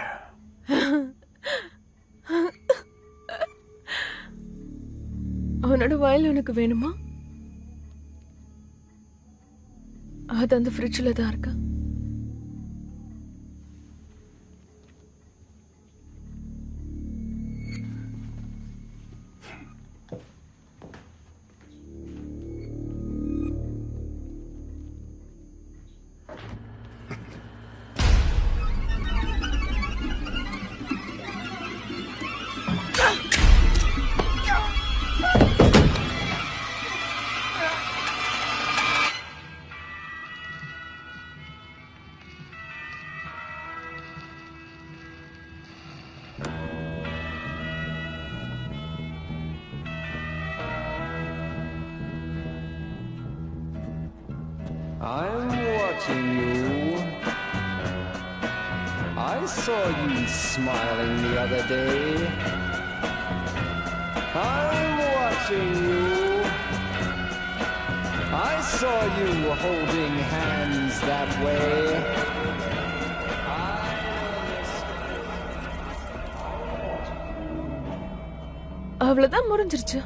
அவனோட வயல் உனக்கு வேணுமா? அது அந்த ஃப்ரிட்ஜில் தான் இருக்கா. I'm watching you. I saw you smiling the other day. I'm watching you. I saw you holding hands that way. அவ்வளவுதான் முடிஞ்சிருச்சு.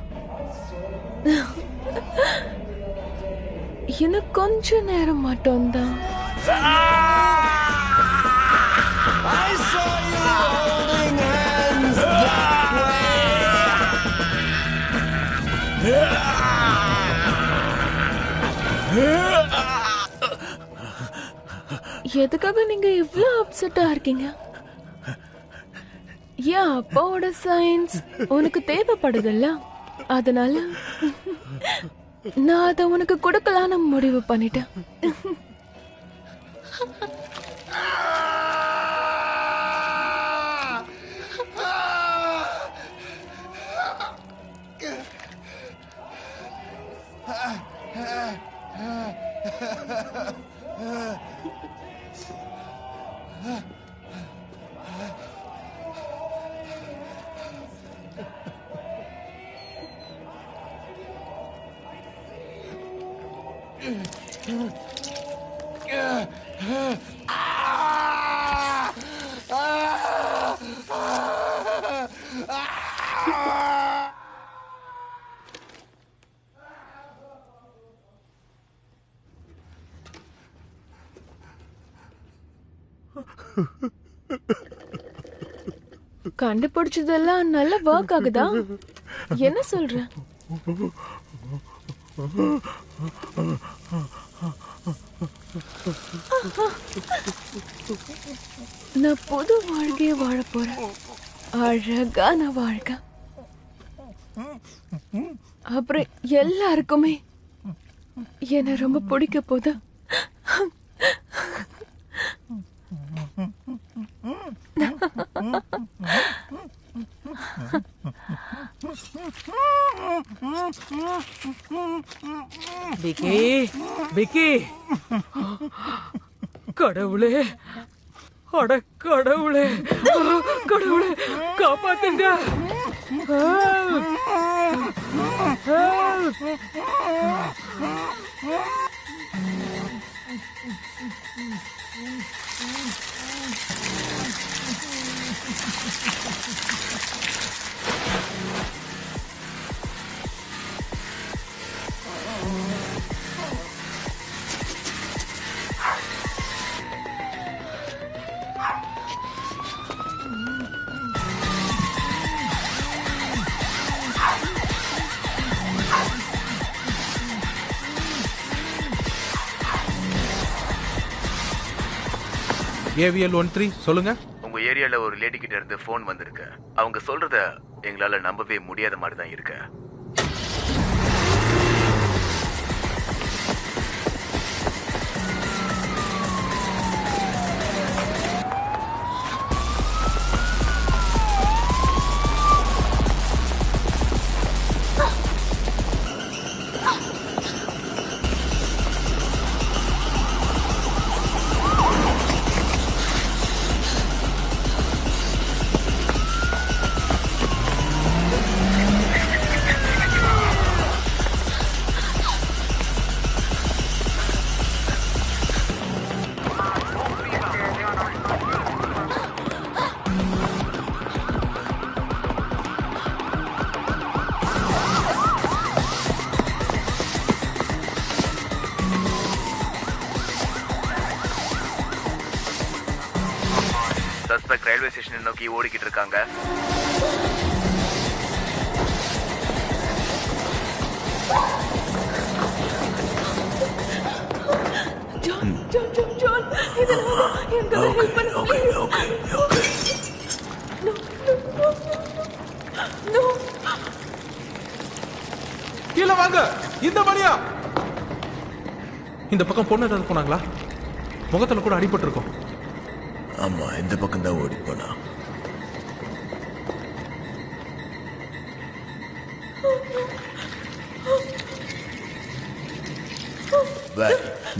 இன்னும் கொஞ்ச நேரம் மட்டும்தான். I saw you holding hands. எதுக்காக நீங்க இவ்ளோ அப்செட்டா இருக்கீங்க? என் அப்பாவோட சயின்ஸ் உனக்கு தேவைப்படுதுல்ல, அதனால நான் அதை உனக்கு கொடுக்கலான்னு முடிவு பண்ணிட்டேன். கண்டுபிடிச்சதெல்லாம் நல்ல ஒர்க் ஆகுதா? என்ன சொல்ற? நான் புது வாழ்க்கைய வாழ போறேன். அழகான வாழ்க்கை. அப்புறம் எல்லாருக்குமே என்ன ரொம்ப பிடிக்க போகுது. விக்கி, விக்கி, கடவுளே, அட கடவுளே, கடவுளே காப்பாத்துங்க. AVL 13 சொல்லுங்க. உங்க ஏரியால ஒரு லேடி கிட்ட இருந்து போன் வந்திருக்கு. அவங்க சொல்றத எங்களால நம்பவே முடியாத மாதிரி தான் இருக்கு. சஸ்பெக்ட் ரயில்வே ஸ்டேஷனை நோக்கி ஓடிக்கிட்டு இருக்காங்க. கீழே வாங்க. இந்த வழியா. இந்த பக்கம் பொண்ணு ஏதாவது போனாங்களா? முகத்துல கூட அடிபட்டு இருக்கும். ஆமா, இந்த பக்கம் தான் ஓடி போனா.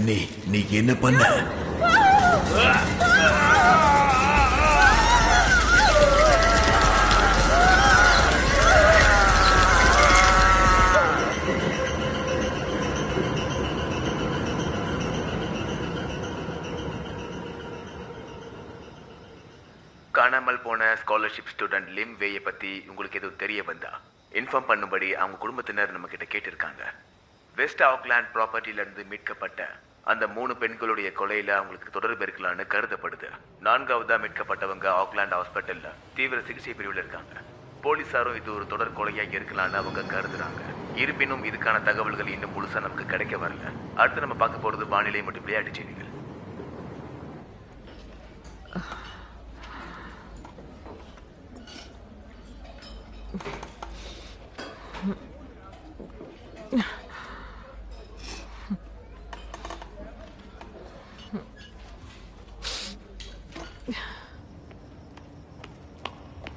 நீ என்ன பண்ண? காணாமல் போன ஸ்காலர்ஷிப் ஸ்டூடெண்ட் லிம் வேயை பத்தி உங்களுக்கு எதுவும் தெரிய வந்தா இன்ஃபார்ம் பண்ணும்படி அவங்க குடும்பத்தினர் நம்ம கிட்ட கேட்டிருக்காங்க. வெஸ்ட் ஆக்லாண்ட் ப்ராப்பர்ட்டில இருந்து மீட்கப்பட்ட அந்த 3 பெண்களுடைய கொலையில அவங்களுக்கு தொடர்பு இருக்கலாம்னு கருதப்படுது. 4வதா மீட்கப்பட்டவங்க ஆக்லாண்ட் ஹாஸ்பிட்டல்ல தீவிர சிகிச்சை பிரிவில் இருக்காங்க. போலீசாரும் இது ஒரு தொடர் கொலையா இருக்கலாம்னு அவங்க கருதுறாங்க. இருப்பினும் இதுக்கான தகவல்கள் இன்னும் முழுசா நமக்கு கிடைக்க வரல. அடுத்து நம்ம பார்க்க போறது வானிலை மற்றும் விளையாட்டு செய்திகள்.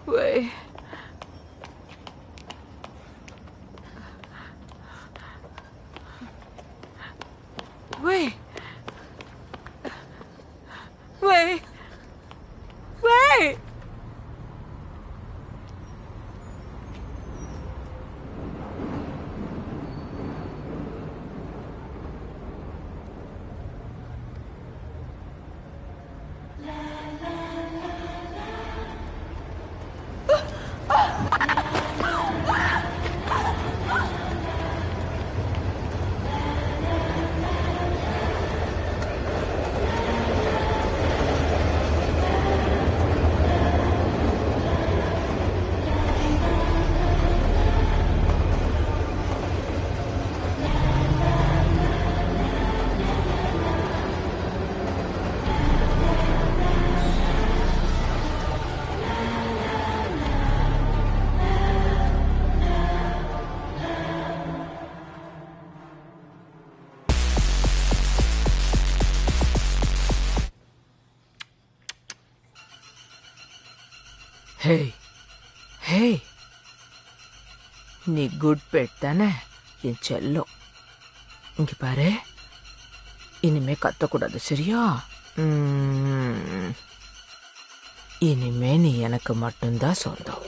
喂。喂，喂，喂，ஹே ஹே, நீ குட் பெட் தானே என் செல்லம். இங்க பாரு, இனிமே கத்தக்கூடாது சரியா? இனிமே நீ எனக்கு மட்டும்தான் சொந்தம்.